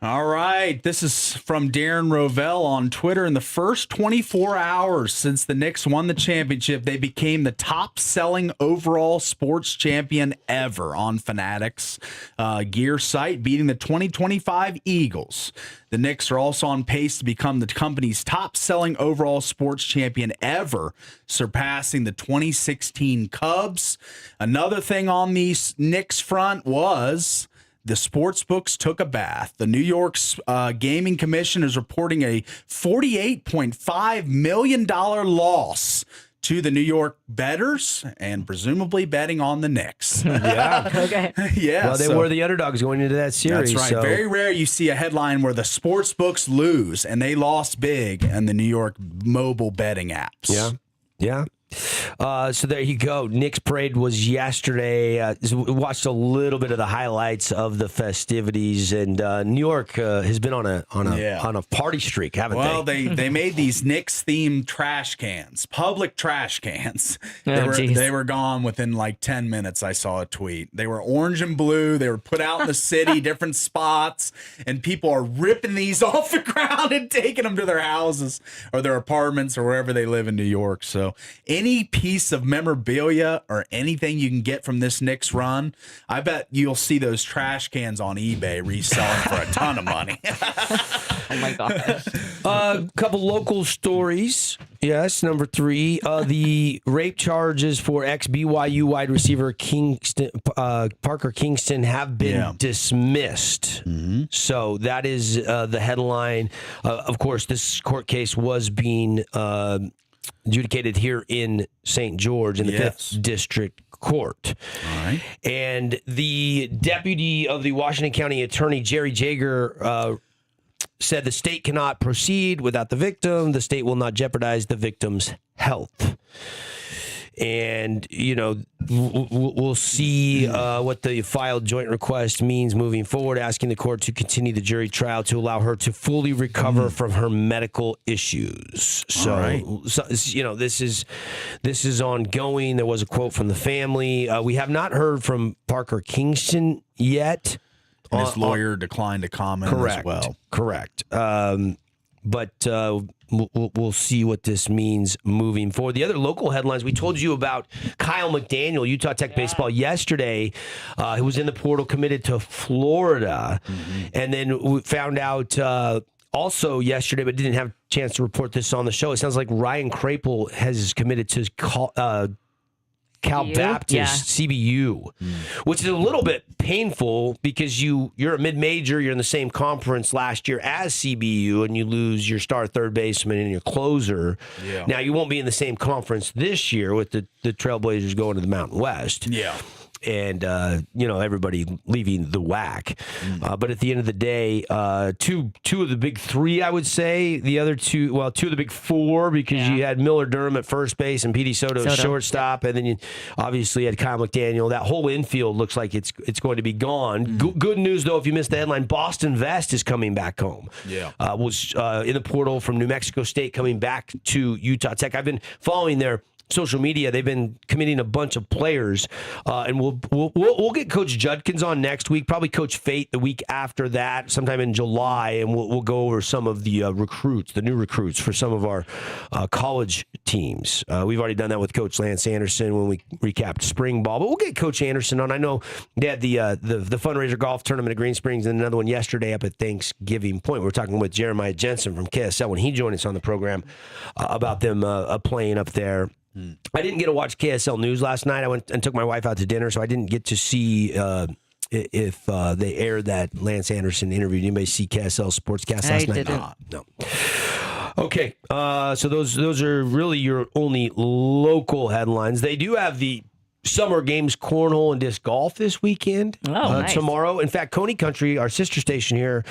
All right. This is from Darren Rovell on Twitter. In the first 24 hours since the Knicks won the championship, they became the top-selling overall sports champion ever on Fanatics gear site, beating the 2025 Eagles. The Knicks are also on pace to become the company's top-selling overall sports champion ever, surpassing the 2016 Cubs. Another thing on the Knicks front was the sports books took a bath. The New York's Gaming Commission is reporting a $48.5 million loss to the New York bettors and presumably betting on the Knicks. Yeah. Okay. Yeah. Well, they were the underdogs going into that series. That's right. So. Very rare you see a headline where the sports books lose, and they lost big in the New York mobile betting apps. Yeah. So there you go. Knicks parade was yesterday. Watched a little bit of the highlights of the festivities, and New York has been on a party streak, haven't they? Well, they made these Knicks themed trash cans, public trash cans. Oh, They were gone within like 10 minutes. I saw a tweet. They were orange and blue. They were put out in the city, different spots, and people are ripping these off the ground and taking them to their houses or their apartments or wherever they live in New York. So any piece of memorabilia or anything you can get from this Knicks run, I bet you'll see those trash cans on eBay reselling for a ton of money. Oh my gosh. A couple local stories. Yes, number 3. The rape charges for ex-BYU wide receiver Parker Kingston have been dismissed. So that is the headline. Of course, this court case was being adjudicated here in St. George in the 5th District Court. All right. And the deputy of the Washington County Attorney, Jerry Jager, said the state cannot proceed without the victim. The state will not jeopardize the victim's health. And, you know, we'll see what the filed joint request means moving forward, asking the court to continue the jury trial to allow her to fully recover from her medical issues. So, you know, this is ongoing. There was a quote from the family. We have not heard from Parker Kingston yet. And his lawyer declined to comment as well. Correct. But we'll see what this means moving forward. The other local headlines, we told you about Kyle McDaniel, Utah Tech baseball yesterday. He was in the portal, committed to Florida. And then we found out also yesterday, but didn't have a chance to report this on the show. It sounds like Ryan Krapel has committed to Cal Baptist, CBU, which is a little bit painful because you're a mid-major, you're in the same conference last year as CBU, and you lose your star third baseman and your closer. Yeah. Now, you won't be in the same conference this year with the Trailblazers going to the Mountain West. Yeah. And, you know, everybody leaving the WAC. But at the end of the day, two of the big 3, I would say. The other 2 of the big 4, because you had Miller Durham at first base and Petey Soto shortstop. And then you obviously had Kyle McDaniel. That whole infield looks like it's going to be gone. Good news, though, if you missed the headline, Boston Vest is coming back home. Yeah. Was in the portal from New Mexico State, coming back to Utah Tech. I've been following their social media. They've been committing a bunch of players, and we'll get Coach Judkins on next week, probably Coach Fate the week after that, sometime in July, and we'll go over some of the the new recruits for some of our college teams. We've already done that with Coach Lance Anderson when we recapped spring ball, but we'll get Coach Anderson on. I know they had the fundraiser golf tournament at Green Springs and another one yesterday up at Thanksgiving Point. We were talking with Jeremiah Jensen from KSL when he joined us on the program about them playing up there. I didn't get to watch KSL News last night. I went and took my wife out to dinner, so I didn't get to see if they aired that Lance Anderson interview. Did anybody see KSL Sportscast last night? No. Okay, so those are really your only local headlines. They do have the Summer Games Cornhole and Disc Golf this weekend. Nice. Tomorrow. In fact, Coney Country, our sister station here,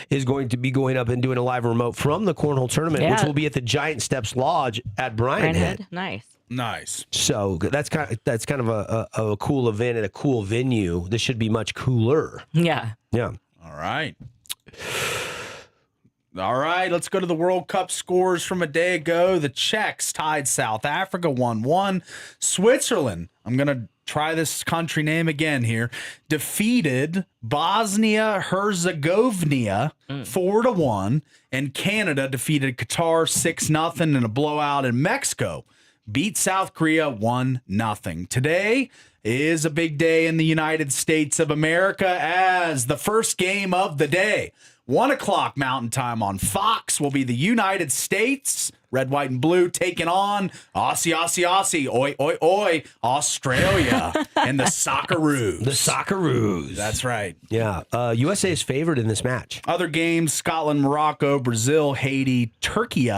is going to be going up and doing a live remote from the Cornhole tournament, which will be at the Giant Steps Lodge at Bryan Head. Nice. So that's kind of a cool event at a cool venue. This should be much cooler. Yeah. Yeah. All right. Let's go to the World Cup scores from a day ago. The Czechs tied South Africa 1-1. Switzerland, I'm going to try this country name again here, defeated Bosnia-Herzegovina 4-1. And Canada defeated Qatar 6-0 in a blowout. And Mexico beat South Korea 1-0. Today is a big day in the United States of America as the first game of the day, 1 o'clock Mountain Time on Fox, will be the United States, red, white, and blue, taking on Aussie, oi, oi, oi, Australia, and the Socceroos. The Socceroos. That's right. Yeah. USA is favored in this match. Other games, Scotland, Morocco, Brazil, Haiti, Turkey,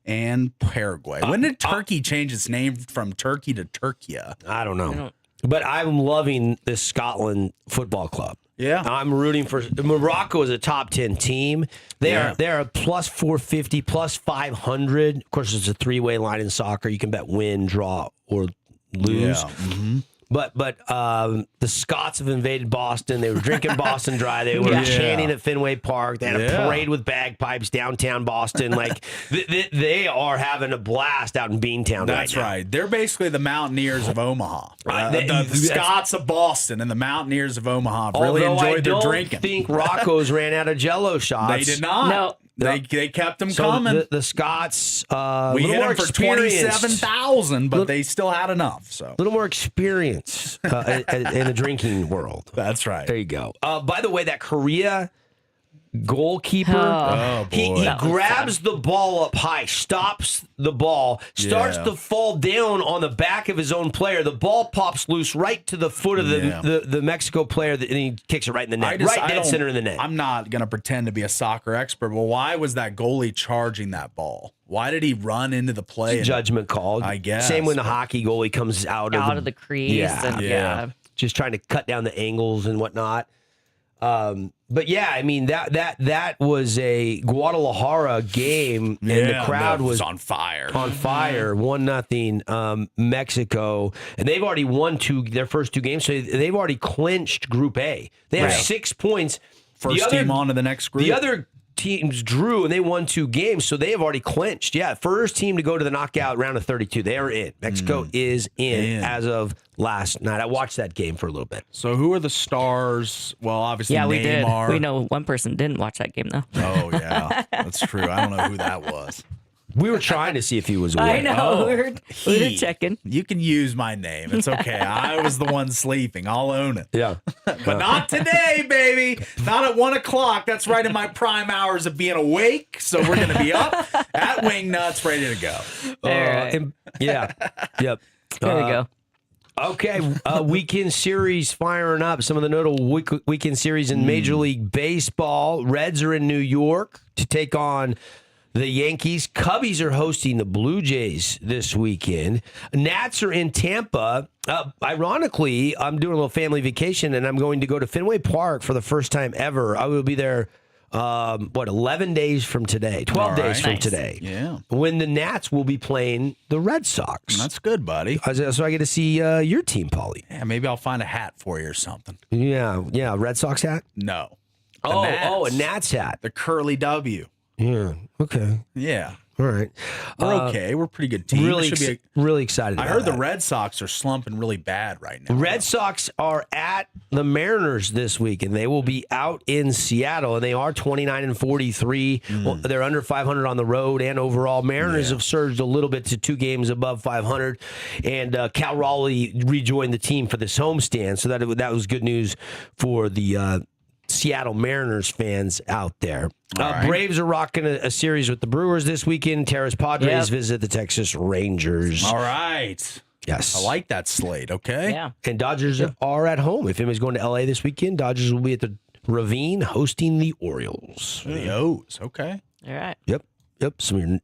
and Paraguay. When did Turkey change its name from Turkey to Turkey? I don't know. But I'm loving this Scotland football club. Yeah. I'm rooting for Morocco is a top 10 team. They're a plus 450, plus 500. Of course, it's a 3-way line in soccer. You can bet win, draw, or lose. Yeah. Mm-hmm. But the Scots have invaded Boston. They were drinking Boston Dry. They were chanting at Fenway Park. They had a parade with bagpipes downtown Boston. Like they are having a blast out in Beantown. That's right. They're basically the Mountaineers of Omaha. The Scots of Boston and the Mountaineers of Omaha really enjoyed their drinking. I don't think Rocco's ran out of Jello shots. They did not. No. They kept them So coming. the Scots, We little hit more them for experience. 27,000, but they still had enough. So A little more experience in the drinking world. that's right. There you go. By the way, that Korea goalkeeper, Oh, boy. he That was grabs the ball up high, stops the ball, starts Yeah. to fall down on the back of his own player. The ball pops loose right to the foot of the Mexico player, and he kicks it right in the net, right dead center in the net. I'm not going to pretend to be a soccer expert, but why was that goalie charging that ball? Why did he run into the play? and- Judgment called. I guess. Same when the hockey goalie comes out of the crease. Yeah. Yeah. just trying to cut down the angles and whatnot. But yeah, I mean that was a Guadalajara game, and the crowd that was on fire. on fire. 1-0 Mexico, and they've already won their first 2 games, so they've already clinched Group A. They have 6 points. First team on to the next group. The other teams drew, and they won 2 games, so they have already clinched. Yeah, first team to go to the knockout round of 32. They are in. Mexico is in as of last night. I watched that game for a little bit. So who are the stars? Well, obviously Yeah, we Neymar. did. We know one person didn't watch that game, though. Oh, yeah. That's true. I don't know who that was. We were trying to see if he was awake. I know. Oh, we were he. checking. You can use my name. It's okay. I was the one sleeping. I'll own it. Yeah. But not today, baby. Not at 1 o'clock. That's right in my prime hours of being awake. So we're going to be up at Wingnuts, ready to go. All right. Yeah. Yep. There we go. Okay, weekend series firing up. Some of the notable weekend series in Major League Baseball. Reds are in New York to take on the Yankees. Cubbies are hosting the Blue Jays this weekend. Nats are in Tampa. Ironically, I'm doing a little family vacation, and I'm going to go to Fenway Park for the first time ever. I will be there, 11 days from today, 12 All days right. from Nice. today. Yeah. When the Nats will be playing the Red Sox. That's good, buddy. So I get to see your team, Paulie. Yeah, maybe I'll find a hat for you or something. Yeah, Red Sox hat? No. A Nats hat. The curly W. Yeah, okay. Yeah. All right. We're okay. We're a pretty good team. Really, It should really excited I about heard the that. Red Sox are slumping really bad right now. Red Sox are at the Mariners this week, and they will be out in Seattle, and they are 29-43. Well, they're under 500 on the road and overall. Mariners have surged a little bit to 2 games above 500, and Cal Raleigh rejoined the team for this homestand, so that was good news for the Seattle Mariners fans out there. right. Braves are rocking a series with the Brewers this weekend. Terrace Padres Yep. visit the Texas Rangers. All right. Yes. I like that slate, okay? Yeah. And Dodgers are at home. If anybody's going to LA this weekend, Dodgers will be at the Ravine hosting the Orioles. The O's, okay. All right. Yep. Some of your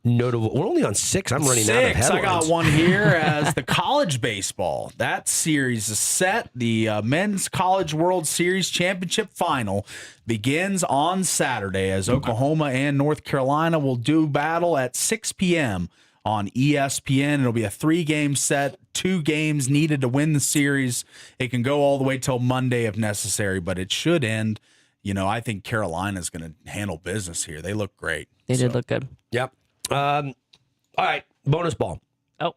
notable. We're only on 6. I'm running out of 6. headlines. I got one here as the college baseball. That series is set. The Men's College World Series Championship Final begins on Saturday as Oklahoma and North Carolina will do battle at 6 p.m. on ESPN. It'll be a 3-game set, 2 games needed to win the series. It can go all the way till Monday if necessary, but it should end. I think Carolina's going to handle business here. They look great. They did look good. Yep. All right. Bonus ball. Oh,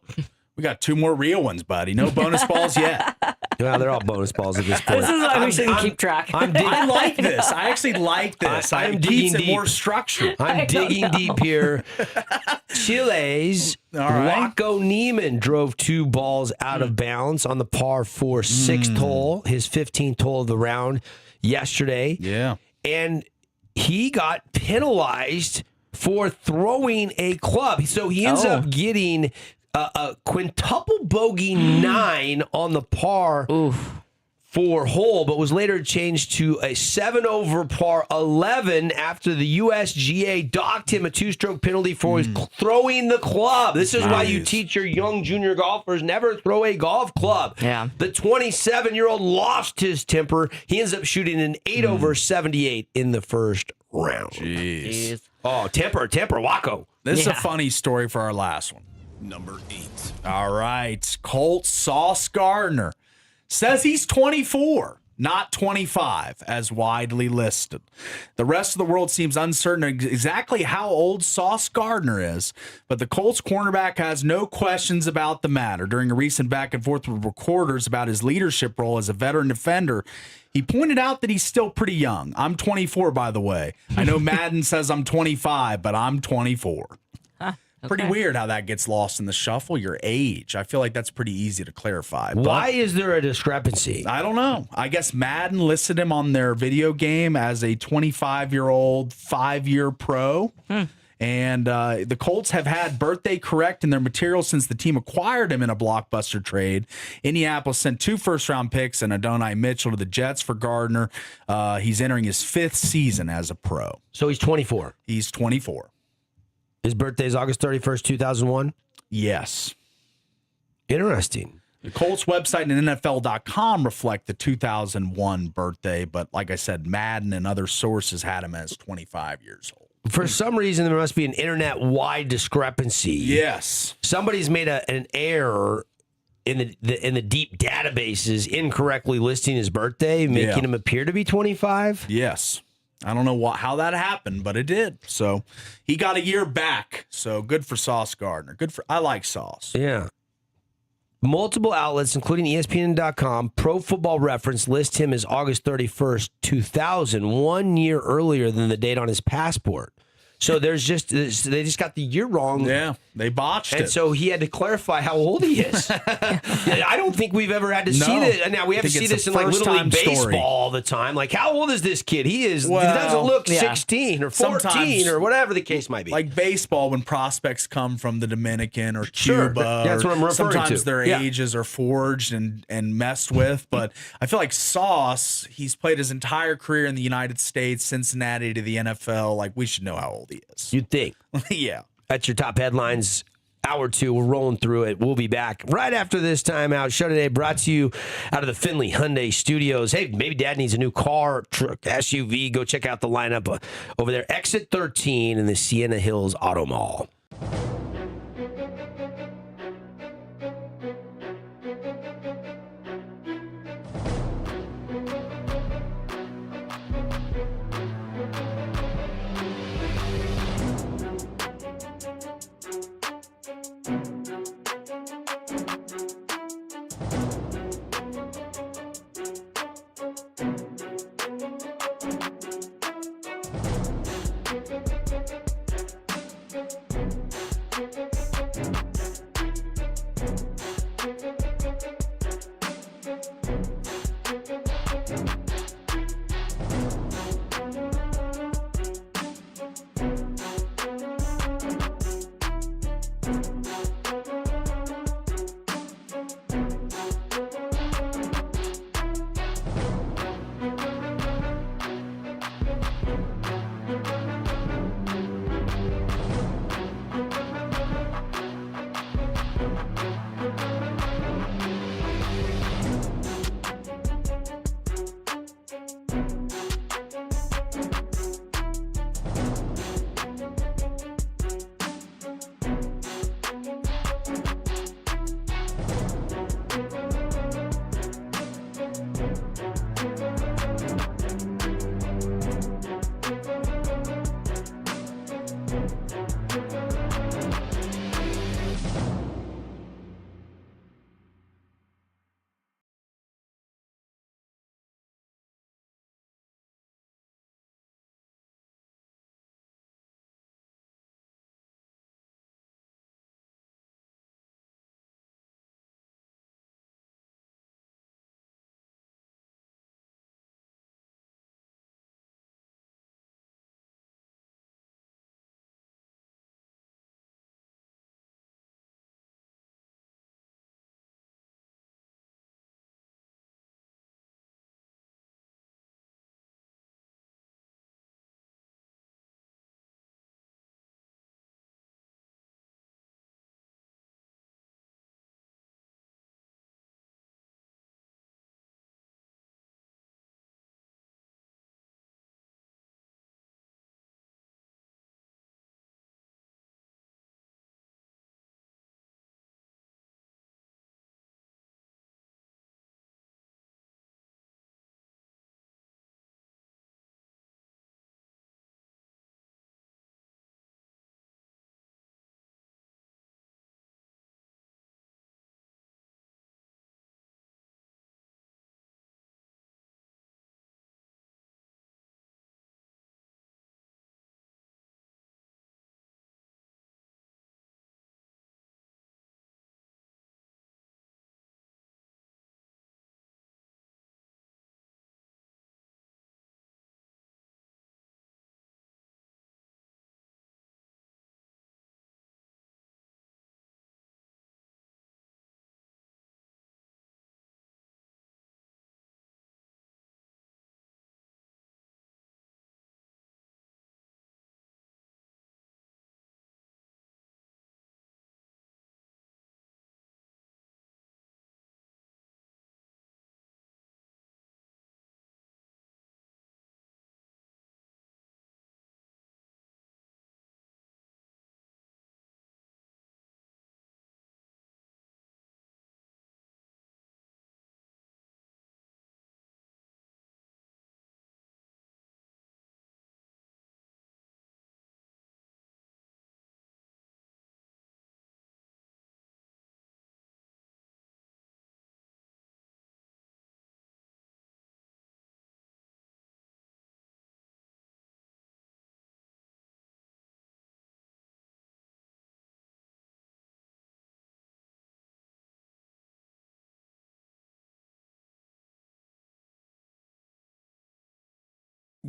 We got 2 more real ones, buddy. No bonus balls yet. Well, they're all bonus balls at this point. this is why we shouldn't keep track. I like this. I actually like this. I'm It digging keeps it deep. more structured. I'm digging deep here. Chile's All right. Rocco Neiman drove 2 balls out of bounds on the par 4 6th hole, his 15th hole of the round yesterday. Yeah. And he got penalized for throwing a club. So he ends up getting a quintuple bogey 9 on the par 4 hole, but was later changed to a 7 over par 11 after the USGA docked him a 2-stroke penalty for throwing the club. This is why you Nice. teach your young junior golfers never throw a golf club. Yeah. The 27-year-old lost his temper. He ends up shooting an 8 over 78 in the first round. Jeez. Oh, temper, Waco. This is a Yeah. funny story for our last one. Number 8. All right. Colt Sauce Gardner says he's 24. not 25 as widely listed. The rest of the world seems uncertain exactly how old Sauce Gardner is, but the Colts cornerback has no questions about the matter. During a recent back and forth with reporters about his leadership role as a veteran defender, he pointed out that he's still pretty young. I'm 24, by the way. I know Madden says I'm 25, but I'm 24. Pretty weird how that gets lost in the shuffle, your age. I feel like that's pretty easy to clarify. Why is there a discrepancy? I don't know. I guess Madden listed him on their video game as a 25-year-old, 5-year pro. And the Colts have had birthday correct in their material since the team acquired him in a blockbuster trade. Indianapolis sent 2 first-round picks and Adonai Mitchell to the Jets for Gardner. He's entering his 5th season as a pro. So he's 24. He's 24. His birthday is August 31st, 2001? Yes. Interesting. The Colts website and NFL.com reflect the 2001 birthday, but like I said, Madden and other sources had him as 25 years old. For some reason, there must be an internet-wide discrepancy. Yes. Somebody's made an error in the deep databases, incorrectly listing his birthday, making him appear to be 25. Yes. I don't know how that happened, but it did. So he got a year back. So good for Sauce Gardner. I like Sauce. Yeah. Multiple outlets, including ESPN.com, Pro Football Reference, list him as August 31st, 2000, 1 year earlier than the date on his passport. So they just got the year wrong. Yeah, they botched it. And so he had to clarify how old he is. I don't think we've ever had to see this. Now, we have to see this in like Little League baseball all the time. Like, how old is this kid? He doesn't look 16 or 14 or whatever the case might be. Like baseball, when prospects come from the Dominican or Cuba. That's what I'm referring to. Sometimes their ages are forged and messed with. But I feel like Sauce, he's played his entire career in the United States, Cincinnati to the NFL. Like, we should know how old he is. You'd think. Yeah. That's your top headlines. Hour 2, we're rolling through it. We'll be back right after this timeout. Show today brought to you out of the Findlay Hyundai Studios. Hey, maybe Dad needs a new car, truck, SUV. Go check out the lineup over there. Exit 13 in the Sienna Hills Auto Mall.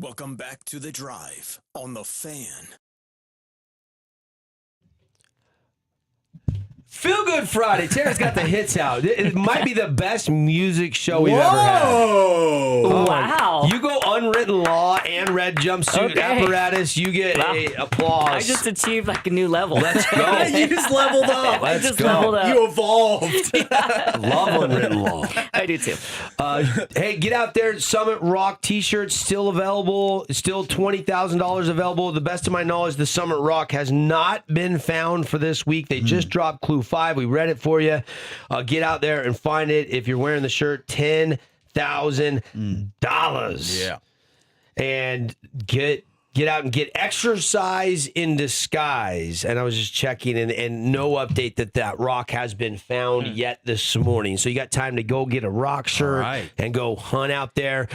Welcome back to The Drive on The Fan. Feel Good Friday. Tara's got the hits out. It might be the best music show we've ever had. Whoa! Wow. You go Unwritten Law and Red Jumpsuit Okay. Apparatus, you get a applause. I just achieved like a new level. Let's go. You just leveled up. Let's just go. leveled up. You evolved. Love Unwritten Law. I do too. Hey, get out there. Summit Rock t-shirts still available. Still $20,000 available. The best of my knowledge, the Summit Rock has not been found for this week. They just dropped Clue 5. We read it for you. Get out there and find it. If you're wearing the shirt, $10,000. Yeah. And get out and get Exercise in Disguise. And I was just checking, and no update that rock has been found yet this morning. So you got time to go get a rock shirt and go hunt out there.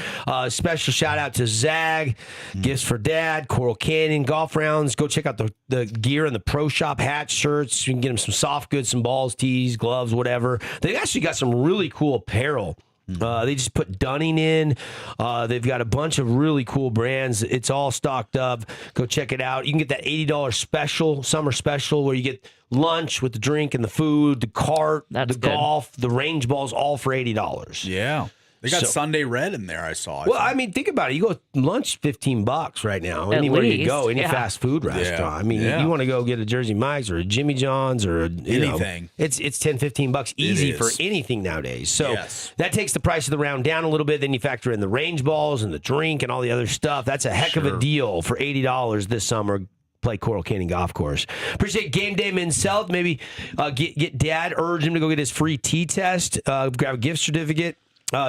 Special shout out to Zag, Gifts for Dad, Coral Canyon, Golf Rounds. Go check out the gear in the Pro Shop, hat, shirts. You can get them some soft goods, some balls, tees, gloves, whatever. They actually got some really cool apparel. They just put Dunning in. They've got a bunch of really cool brands. It's all stocked up. Go check it out. You can get that $80 special, summer special, where you get lunch with the drink and the food, the cart, That's the good. golf, the range balls, all for $80. Yeah. They got So- Sunday Red in there, I saw. Well, I mean, think about it. You go lunch $15 right now. At Anywhere you least, go, any yeah. fast food restaurant. I mean, Yeah. you want to go get a Jersey Mike's or a Jimmy John's or Anything. It's $10-15 easy is. for anything nowadays. So Yes. that takes the price of the round down a little bit. Then you factor in the range balls and the drink and all the other stuff. That's a heck of a deal for $80 this summer. Play Coral Canyon Golf Course. Appreciate Game Day Men's Health. Maybe get Dad, urge him to go get his free T test. Grab a gift certificate.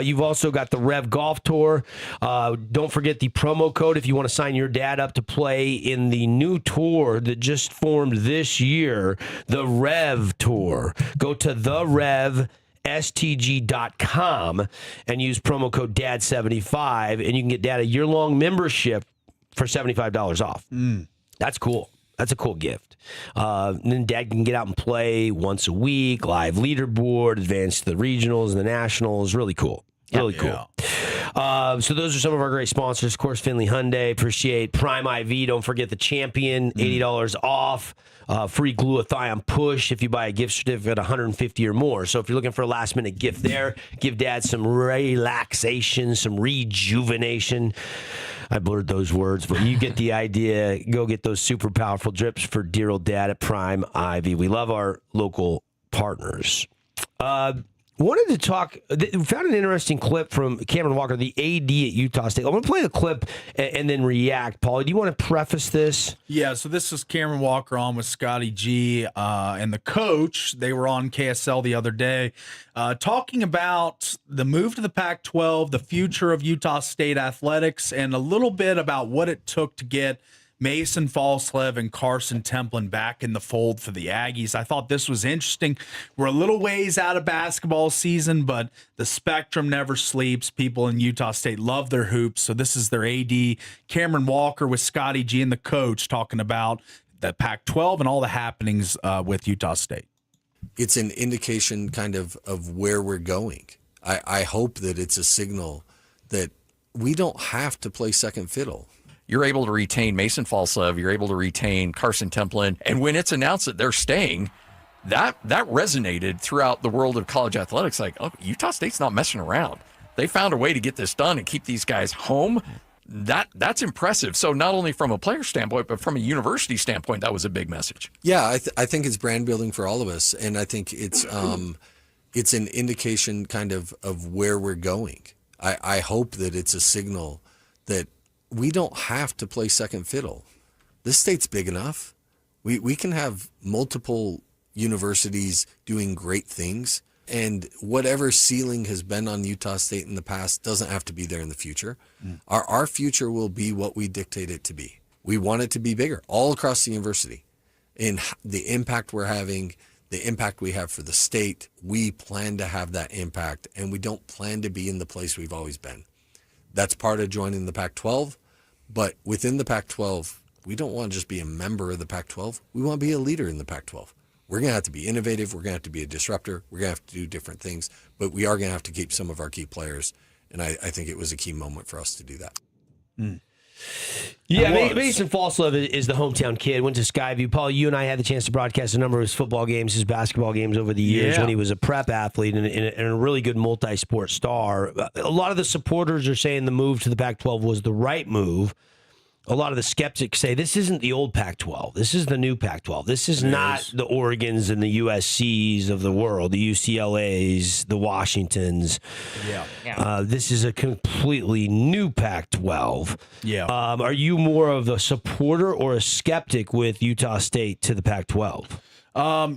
You've also got the Rev Golf Tour. Don't forget the promo code if you want to sign your dad up to play in the new tour that just formed this year, the Rev Tour. Go to therevstg.com and use promo code DAD75, and you can get Dad a year-long membership for $75 off. That's cool. That's a cool gift. And then Dad can get out and play once a week, live leaderboard, advance to the regionals and the nationals. Really cool. Really cool. So those are some of our great sponsors. Of course, Finley Hyundai. Appreciate Prime IV. Don't forget the Champion, $80 off. Free glutathione push if you buy a gift certificate, $150 or more. So if you're looking for a last-minute gift there, give Dad some relaxation, some rejuvenation. I blurred those words, but you get the idea. Go get those super powerful drips for dear old Dad at Prime Ivy. We love our local partners. Wanted to talk, we found an interesting clip from Cameron Walker, the AD at Utah State. I'm going to play the clip and then react. Paulie, do you want to preface this? Yeah, so this is Cameron Walker on with Scotty G and the coach. They were on KSL the other day talking about the move to the Pac-12, the future of Utah State athletics, and a little bit about what it took to get Mason Falslev and Carson Templin back in the fold for the Aggies. I thought this was interesting. We're a little ways out of basketball season, but the spectrum never sleeps. People in Utah State love their hoops. So this is their AD, Cameron Walker, with Scotty G and the coach talking about the Pac-12 and all the happenings with Utah State. It's an indication kind of where we're going. I hope that it's a signal that we don't have to play second fiddle. You're able to retain Mason Falslev, you're able to retain Carson Templin, and when it's announced that they're staying, that resonated throughout the world of college athletics. Like, oh, Utah State's not messing around. They found a way to get this done and keep these guys home. That's impressive. So not only from a player standpoint, but from a university standpoint, that was a big message. Yeah, I think it's brand building for all of us, and I think it's an indication kind of where we're going. I hope that it's a signal that we don't have to play second fiddle. This state's big enough. We can have multiple universities doing great things, and whatever ceiling has been on Utah State in the past doesn't have to be there in the future. Our future will be what we dictate it to be. We want it to be bigger all across the university. And the impact we're having, the impact we have for the state, we plan to have that impact, and we don't plan to be in the place we've always been. That's part of joining the Pac-12, but within the Pac-12, we don't want to just be a member of the Pac-12. We want to be a leader in the Pac-12. We're going to have to be innovative. We're going to have to be a disruptor. We're going to have to do different things, but we are going to have to keep some of our key players, and I think it was a key moment for us to do that. Yeah, It was. Mason Falslove is the hometown kid. Went to Skyview. Paul, you and I had the chance to broadcast a number of his football games, his basketball games over the years Yeah. when he was a prep athlete and a really good multi-sport star. A lot of the supporters are saying the move to the Pac-12 was the right move. A lot of the skeptics say this isn't the old Pac-12. This is the new Pac-12. This is not the Oregons and the USCs of the world, the UCLAs, the Washingtons. Yeah. This is a completely new Pac-12. Yeah. Are you more of a supporter or a skeptic with Utah State to the Pac-12?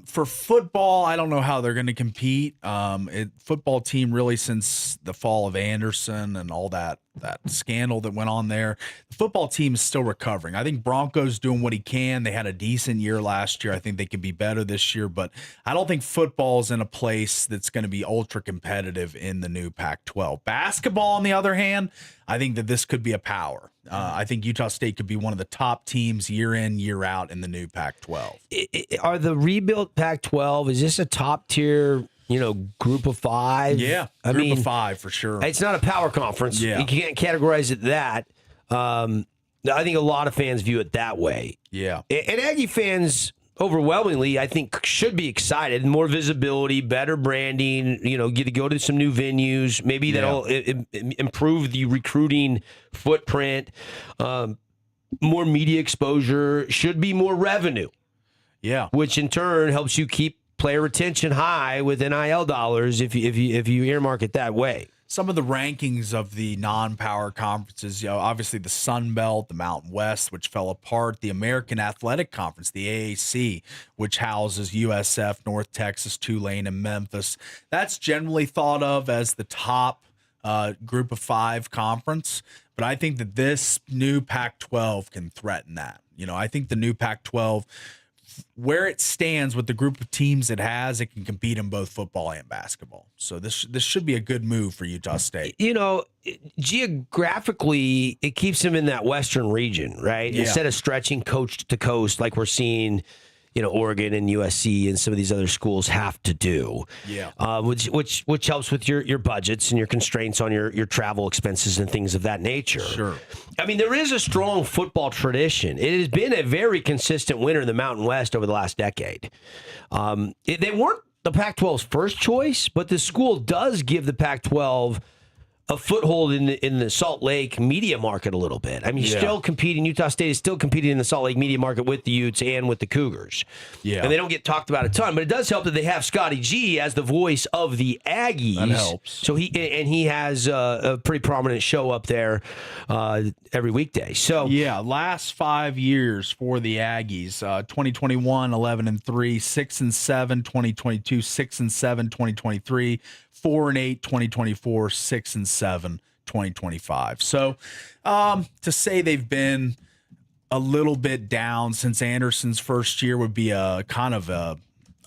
For football, I don't know how they're going to compete. Football team really since the fall of Anderson and all that scandal that went on there, the football team is still recovering. I think Broncos doing what he can. They had a decent year last year. I think they could be better this year, but I don't think football's in a place that's going to be ultra competitive in the new Pac-12. Basketball, on the other hand, I think that this could be a power. I think Utah State could be one of the top teams year in, year out in the new Pac-12. Are the rebuilt Pac-12, is this a top tier, group of five? Yeah, I group mean, of five for sure. It's not a power conference. Yeah. You can't categorize it that. I think a lot of fans view it that way. Yeah. And Aggie fans overwhelmingly, I think, should be excited. More visibility, better branding, get to go to some new venues. Maybe that'll improve the recruiting footprint. More media exposure, should be more revenue. Yeah. Which in turn helps you keep player retention high with NIL dollars if you earmark it that way. Some of the rankings of the non-power conferences, obviously the Sun Belt, the Mountain West, which fell apart, the American Athletic Conference, the AAC, which houses USF, North Texas, Tulane, and Memphis. That's generally thought of as the top group of five conference. But I think that this new Pac-12 can threaten that. I think the new Pac-12, where it stands with the group of teams it has, it can compete in both football and basketball. So this should be a good move for Utah State. Geographically, it keeps them in that western region, right? Yeah. Instead of stretching coast to coast like we're seeing, Oregon and USC and some of these other schools have to do. Yeah. Which helps with your budgets and your constraints on your travel expenses and things of that nature. Sure. I mean, there is a strong football tradition. It has been a very consistent winner in the Mountain West over the last decade. They weren't the Pac-12's first choice, but the school does give the Pac-12 a foothold in the Salt Lake media market a little bit. I mean, you're still competing. Utah State is still competing in the Salt Lake media market with the Utes and with the Cougars. Yeah. And they don't get talked about a ton, but it does help that they have Scotty G as the voice of the Aggies. That helps. So he has a pretty prominent show up there every weekday. So Yeah, last 5 years for the Aggies, 2021, 11-3, 6-7, 2022, 6-7, 2023, 4-8, 2024, 6-7, 2025. So to say they've been a little bit down since Anderson's first year would be a kind of a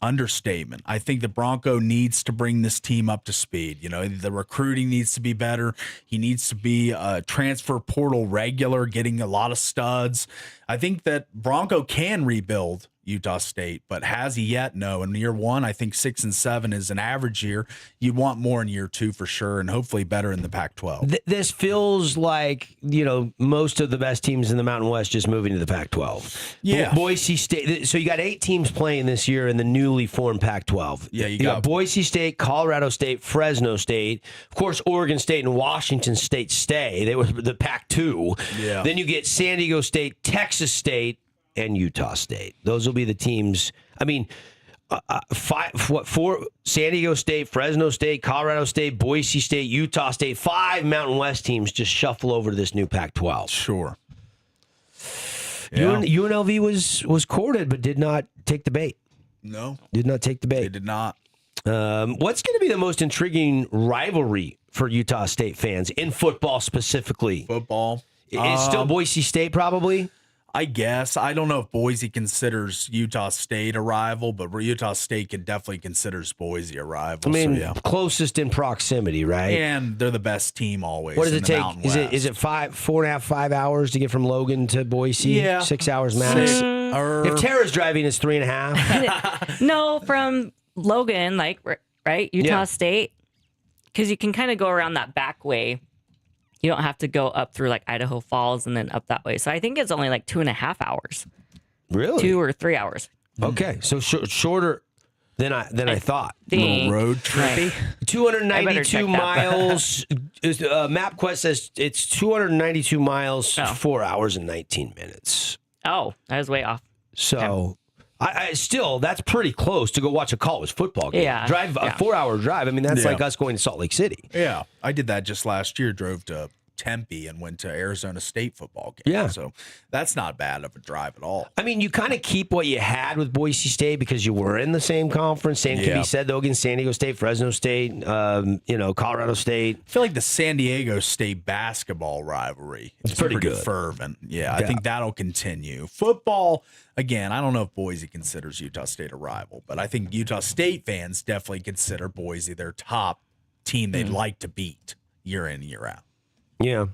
understatement. I think the Bronco needs to bring this team up to speed. The recruiting needs to be better. He needs to be a transfer portal regular, getting a lot of studs. I think that Bronco can rebuild Utah State, but has he yet? No. In year one, I think 6-7 is an average year. You'd want more in year two for sure, and hopefully better in the Pac-12. This feels like, most of the best teams in the Mountain West just moving to the Pac-12. Yeah. Boise State. So you got 8 teams playing this year in the newly formed Pac-12. Yeah, you got Boise State, Colorado State, Fresno State. Of course, Oregon State and Washington State stay. They were the Pac-2. Yeah. Then you get San Diego State, Texas State, and Utah State. Those will be the teams. I mean, 4 San Diego State, Fresno State, Colorado State, Boise State, Utah State, 5 Mountain West teams just shuffle over to this new Pac-12. Sure. Yeah. UNLV was courted, but did not take the bait. No, Did not take the they bait. did not. What's going to be the most intriguing rivalry for Utah State fans in football specifically? Football. It's still Boise State, probably. I guess. I don't know if Boise considers Utah State a rival, but Utah State definitely considers Boise a rival. I mean, so, yeah. closest in proximity, right? And they're the best team always. What does in it the take? Mountain Is it West. 4.5, 5 hours to get from Logan to Boise? Yeah. 6 hours max. If Tara's driving, it's 3.5. No, from Logan, right? Utah Yeah. State, because you can kind of go around that back way You don't have to go up through like Idaho Falls and then up that way. So I think it's only like 2.5 hours, Really? 2 or 3 hours. Okay, so shorter than I thought. Think. Road trippy. I better 292 check that. miles. MapQuest says it's 292 miles, Oh. 4 hours and 19 minutes. Oh, I was way off. So, I still, that's pretty close to go watch a college football game. Yeah, Drive a yeah. 4-hour drive. I mean, that's Yeah. like us going to Salt Lake City. Yeah, I did that just last year. Drove to Tempe and went to Arizona State football game. Yeah. So that's not bad of a drive at all. I mean, you kind of keep what you had with Boise State because you were in the same conference. Same can Yeah. be said, though, against San Diego State, Fresno State, Colorado State. I feel like the San Diego State basketball rivalry is pretty good. fervent. Yeah, I think that'll continue. Football, again, I don't know if Boise considers Utah State a rival, but I think Utah State fans definitely consider Boise their top team they'd like to beat year in, year out. Yeah.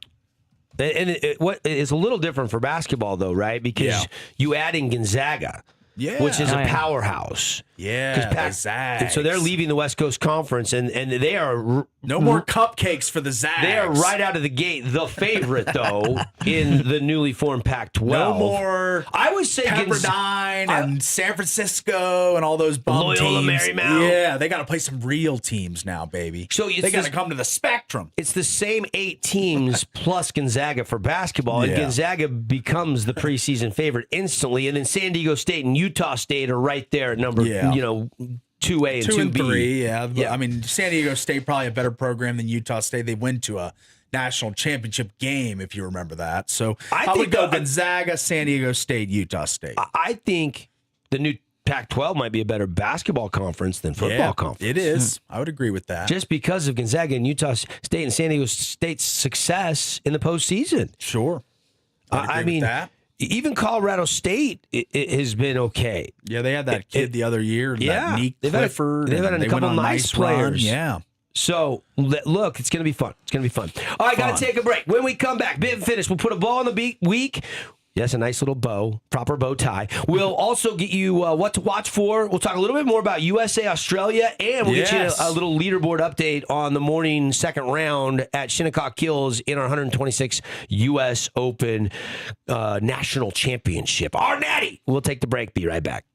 And what is a little different for basketball, though, right? Because Yeah. you add in Gonzaga, Yeah. which is Oh, a yeah. powerhouse. Yeah, the Zags. And so they're leaving the West Coast Conference, and they are No more cupcakes for the Zags. they are right out of the gate the favorite, though, in the newly formed Pac-12. No more I would say Pepperdine and San Francisco and all those bum Loyola teams. Marymount. Yeah, they got to play some real teams now, baby. So it's they got to this- come to the Spectrum. It's the same 8 teams plus Gonzaga for basketball, and Yeah. Gonzaga becomes the preseason favorite instantly, and then San Diego State and Utah State are right there at number, Yeah. 2A and 2 and 2B. 3, yeah. Yeah. I mean, San Diego State probably a better program than Utah State. They went to a national championship game, if you remember that. So I I would think go the- Gonzaga, San Diego State, Utah State. I think the new Pac-12 might be a better basketball conference than football conference. It is. I would agree with that. Just because of Gonzaga and Utah State and San Diego State's success in the postseason. Sure. I mean, that. even Colorado State it has been okay. Yeah, they had that kid the other year, Yeah. that Neek They've had a- Clifford. they've had and a they couple went on a nice run. players. Yeah. So, look, it's going to be fun. It's going to be fun. All right, got Fun. to take a break. When we come back, bit and finish, we'll put a ball on the week. Yes, a nice little bow, proper bow tie. We'll also get you what to watch for. We'll talk a little bit more about USA, Australia, and we'll get you Yes. a little leaderboard update on the morning second round at Shinnecock Hills in our 126 U.S. Open National Championship. Our Natty. We'll take the break. Be right back.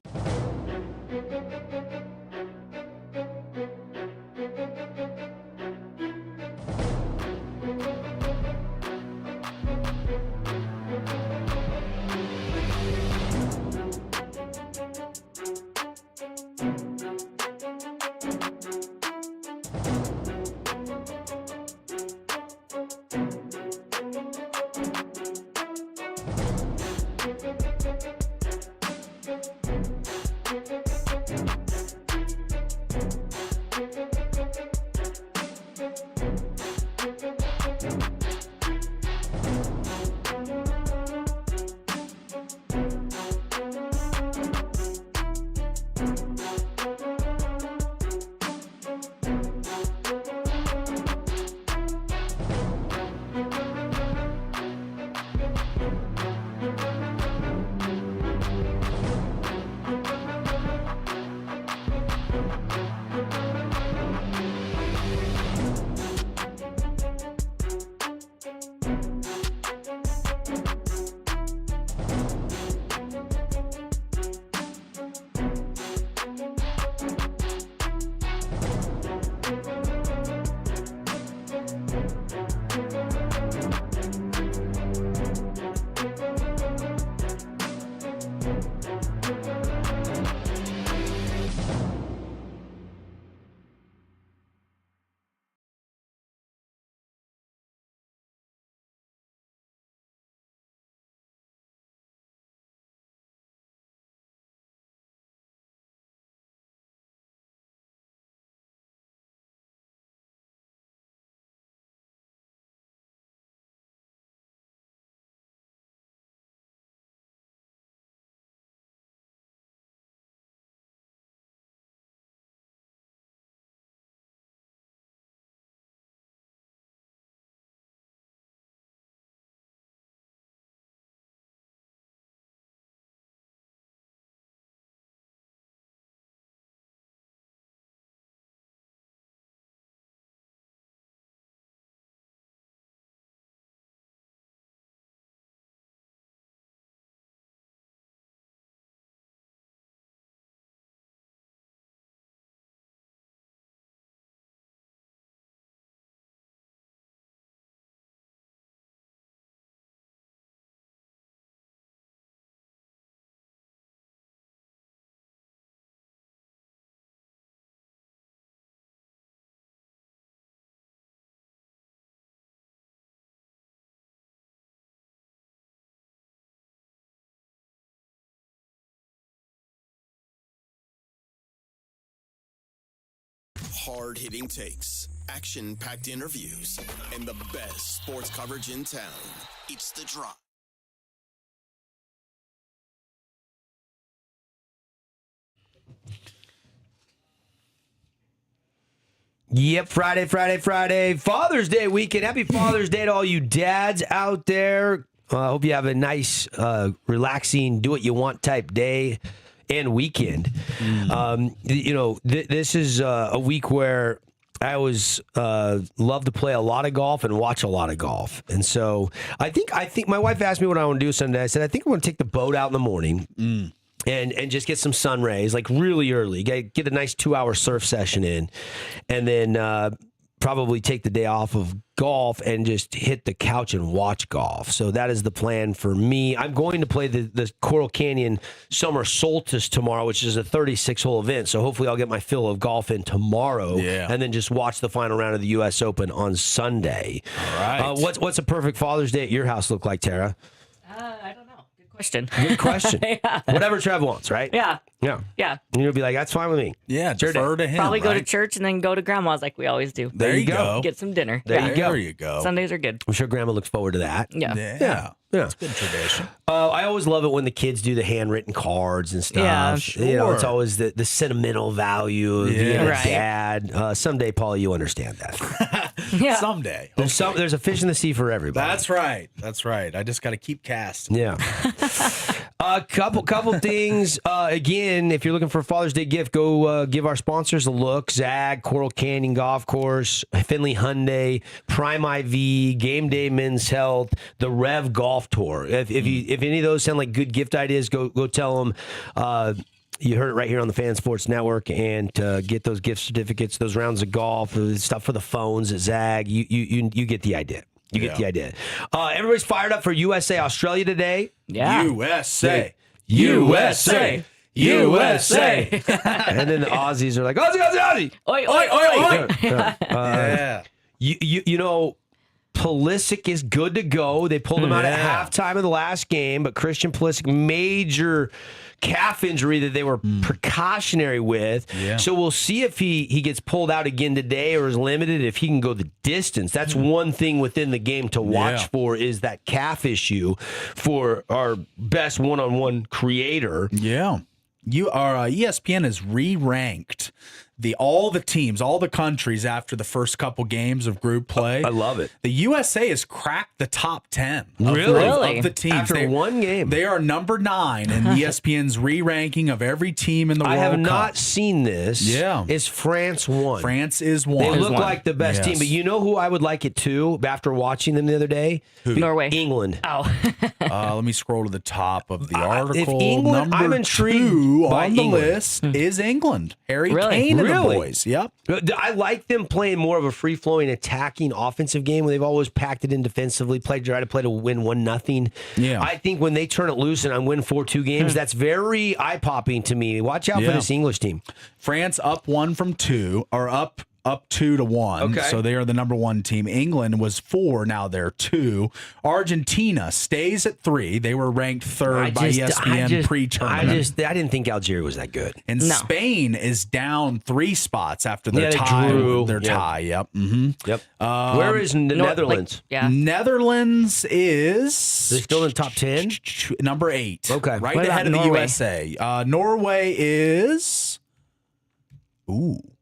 Hard-hitting takes, action-packed interviews, and the best sports coverage in town. It's The Drive. Yep, Friday. Father's Day weekend. Happy Father's Day to all you dads out there. I hope you have a nice, relaxing, do-what-you-want type day and weekend. This is a week where I always love to play a lot of golf and watch a lot of golf. And so I think my wife asked me what I want to do Sunday. I said, I think I want to take the boat out in the morning. And just get some sun rays, like really early. Get a nice 2-hour surf session in, and then probably take the day off of golf and just hit the couch and watch golf. So that is the plan for me. I'm going to play the Coral Canyon Summer Solstice tomorrow, which is a 36-hole event. So hopefully I'll get my fill of golf in tomorrow, and then just watch the final round of the U.S. Open on Sunday. All right. What's a perfect Father's Day at your house look like, Tara? I don't know. Question. Good question. Yeah. Whatever Trev wants, right? Yeah. And you'll be like, that's fine with me. Yeah, defer to him. Probably go to right? church and then go to grandma's like we always do. There you go. Get some dinner. There you go. Sundays are good. I'm sure Grandma looks forward to that. Yeah. It's good tradition. I always love it when the kids do the handwritten cards and stuff. Yeah, You know, it's always the sentimental value of being a Right. dad. Someday, Paul, you understand that. Yeah. Someday. There's a fish in the sea for everybody. That's right. I just got to keep casting. Yeah. A couple things. Again, if you're looking for a Father's Day gift, go give our sponsors a look. Zag, Coral Canyon Golf Course, Finley Hyundai, Prime IV, Game Day Men's Health, the Rev Golf Tour. If any of those sound like good gift ideas, go tell them. You heard it right here on the Fan Sports Network, and get those gift certificates, those rounds of golf, stuff for the phones at Zag. You get the idea. You get the idea. Everybody's fired up for USA Australia today. Yeah. USA. USA. And then the Aussies are like, Aussie. Oi, oi, oi. Yeah. You know, Pulisic is good to go. They pulled him out at halftime of the last game, but Christian Pulisic, major calf injury that they were precautionary with. Yeah. So we'll see if he gets pulled out again today or is limited, if he can go the distance. That's one thing within the game to watch for, is that calf issue for our best one-on-one creator. Yeah. ESPN has re-ranked all the teams, all the countries after the first couple games of group play. I love it. The USA has cracked the top 10 Really? of the teams. After one game. They are number 9 in ESPN's re-ranking of every team in the World I have Cup. not seen this. Yeah. Is France won? France is one. They look one. like the best Yes. team, but you know who I would like it too after watching them the other day? Norway. England. Oh. Let me scroll to the top of the article. If England, number I'm intrigued 2 by on the England. list is England. Harry Really? Kane and the Really? boys. Yep. I like them playing more of a free-flowing, attacking offensive game. They've always packed it in defensively, try to play to win 1-0. Yeah. I think when they turn it loose and win 4-2 games, that's very eye-popping to me. Watch out for this English team. France up 1 from 2, or up 2 to 1. Okay. So they are the number 1 team. England was 4, now they're 2. Argentina stays at 3. They were ranked 3rd by ESPN pre-tournament. I didn't think Algeria was that good. And No. Spain is down 3 spots after their they tie. drew. Their Yeah. tie. Yep. Mm-hmm. Yep. Where is the Netherlands? Netherlands is They're still in the top 10? number 8. Okay. Right What ahead of about the Norway? USA. Norway is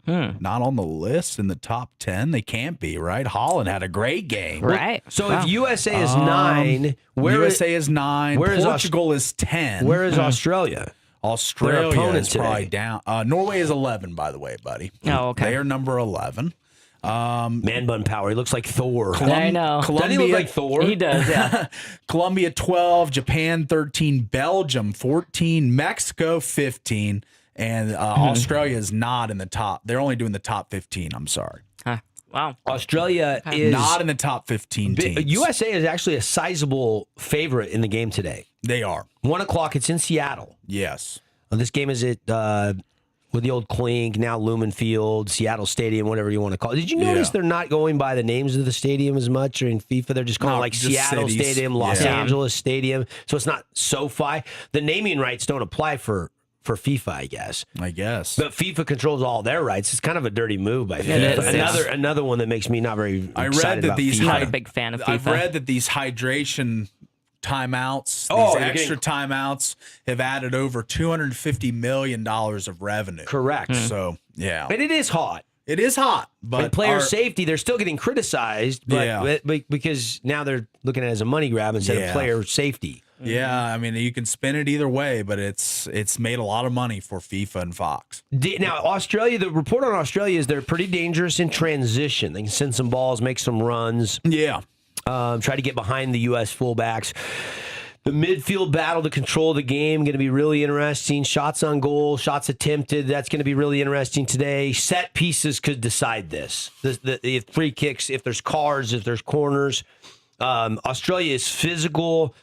not on the list in the top 10. They can't be, right? Holland had a great game. Right. So Wow. if USA is 9, USA is 9. where is Portugal is 10. where is Australia? Australia opponent is probably today? down. Norway is 11, by the way, buddy. Oh, okay. They are number 11. Man bun power. He looks like Thor. I know. Doesn't he look like Thor? He does, yeah. Colombia 12, Japan 13, Belgium 14, Mexico 15, and Australia is not in the top. They're only doing the top 15. I'm sorry. Huh. Wow. Australia is Not in the top 15 teams. USA is actually a sizable favorite in the game today. They are. 1 o'clock. It's in Seattle. Yes. This game is at with the old Clink, now Lumen Field, Seattle Stadium, whatever you want to call it. Did you notice they're not going by the names of the stadium as much, or in FIFA they're just calling it like just Seattle cities. Stadium, Los Yeah. Angeles Stadium, so it's not SoFi. The naming rights don't apply for for FIFA, I guess. I guess. But FIFA controls all their rights. It's kind of a dirty move by It FIFA. is. Another one that makes me not very I read excited that about these FIFA. Not a big fan of FIFA. I've read that these hydration timeouts, Oh, these you're extra timeouts have added over $250 million of revenue. Correct. So, yeah. But it is hot. It is hot, but And player safety, they're still getting criticized, but because now they're looking at it as a money grab instead of player safety. Yeah, I mean, you can spin it either way, but it's made a lot of money for FIFA and Fox. Now, Australia, the report on Australia is they're pretty dangerous in transition. They can send some balls, make some runs, Yeah. try to get behind the U.S. fullbacks. The midfield battle to control the game going to be really interesting. Shots on goal, shots attempted. That's going to be really interesting today. Set pieces could decide this. The free kicks, if there's cards, if there's corners. Australia is physical,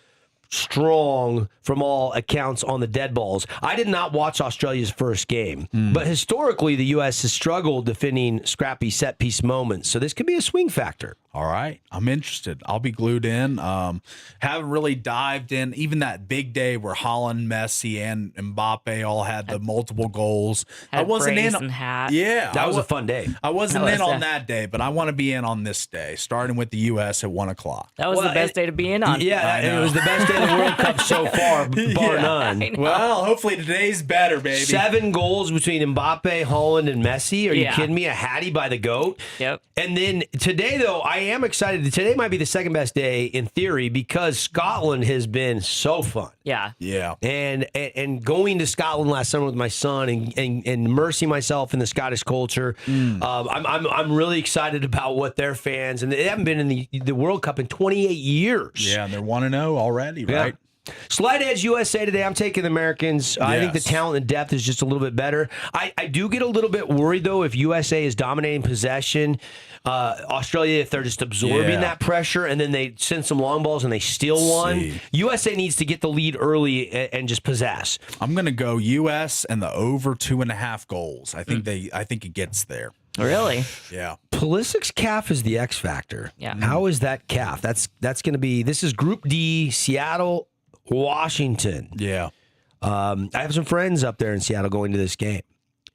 strong from all accounts on the dead balls. I did not watch Australia's first game, but historically the U.S. has struggled defending scrappy set piece moments. So this could be a swing factor. All right. I'm interested. I'll be glued in. Haven't really dived in. Even that big day where Holland, Messi, and Mbappe all had the multiple goals. Had I wasn't brace in. and hat. Yeah. That was a fun day. I wasn't That in was on a- that day, but I want to be in on this day, starting with the U.S. at 1 o'clock. That was Well, the best day to be in on. Yeah, I and it know. was the best day of the World Cup so far, bar none. Well, hopefully today's better, baby. 7 goals between Mbappe, Holland, and Messi. Are you Yeah. kidding me? A Hattie by the GOAT. Yep. And then today, though, I am excited. Today might be the second best day in theory because Scotland has been so fun. Yeah. Yeah. And going to Scotland last summer with my son and immersing myself in the Scottish culture, I'm really excited about what their fans, and they haven't been in the World Cup in 28 years. Yeah, and they're 1-0 already, right? Slight edge USA today. I'm taking the Americans. I think the Yes. talent and depth is just a little bit better. I do get a little bit worried, though, if USA is dominating possession. Australia, if they're just absorbing that pressure and then they send some long balls and they steal one. USA needs to get the lead early and just possess. I'm going to go U.S. and the over 2.5 goals. I think it gets there. Really? Yeah. Pulisic's calf is the X factor. Yeah. How is that calf? That's going to be. This is Group D, Seattle, Washington. Yeah. I have some friends up there in Seattle going to this game,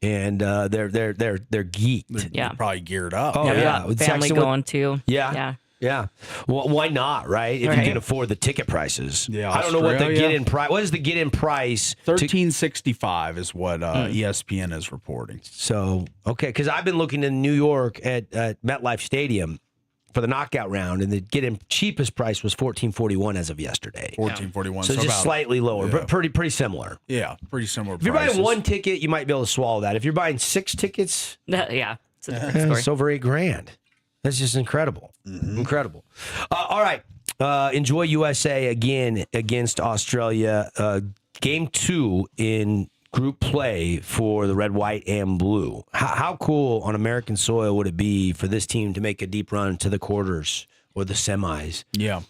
and they're geeked. Yeah. They're probably geared up. Oh, Yeah, we yeah. got With family Sexton with- going too. Yeah. Well, why not, right? If you Right. can afford the ticket prices. Yeah, I don't know what the Australia. get-in price. What is the get-in price? $13.65 is what ESPN is reporting. So, okay, because I've been looking in New York at MetLife Stadium for the knockout round, and the get-in cheapest price was $14.41 as of yesterday. $14.41. So just about- slightly lower, but pretty similar. Yeah, pretty similar. If you're buying one ticket, you might be able to swallow that. If you're buying 6 tickets, Yeah. It's a different story. it's over $8,000. That's just incredible. Incredible. All right. Enjoy USA again against Australia. Game 2 in group play for the red, white, and blue. How cool on American soil would it be for this team to make a deep run to the quarters or the semis? Yeah.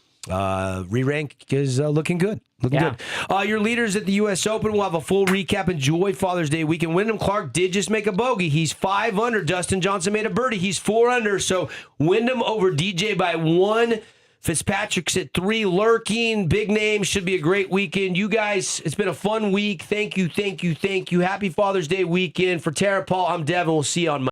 Re-rank is looking good. Looking Yeah. good. Your leaders at the U.S. Open will have a full recap. Enjoy Father's Day weekend. Wyndham Clark did just make a bogey. He's 5 under. Dustin Johnson made a birdie. He's 4 under. So Wyndham over DJ by 1. Fitzpatrick's at 3 lurking. Big name. Should be a great weekend. You guys, it's been a fun week. Thank you. Happy Father's Day weekend. For Tara Paul, I'm Devin. We'll see you on Monday.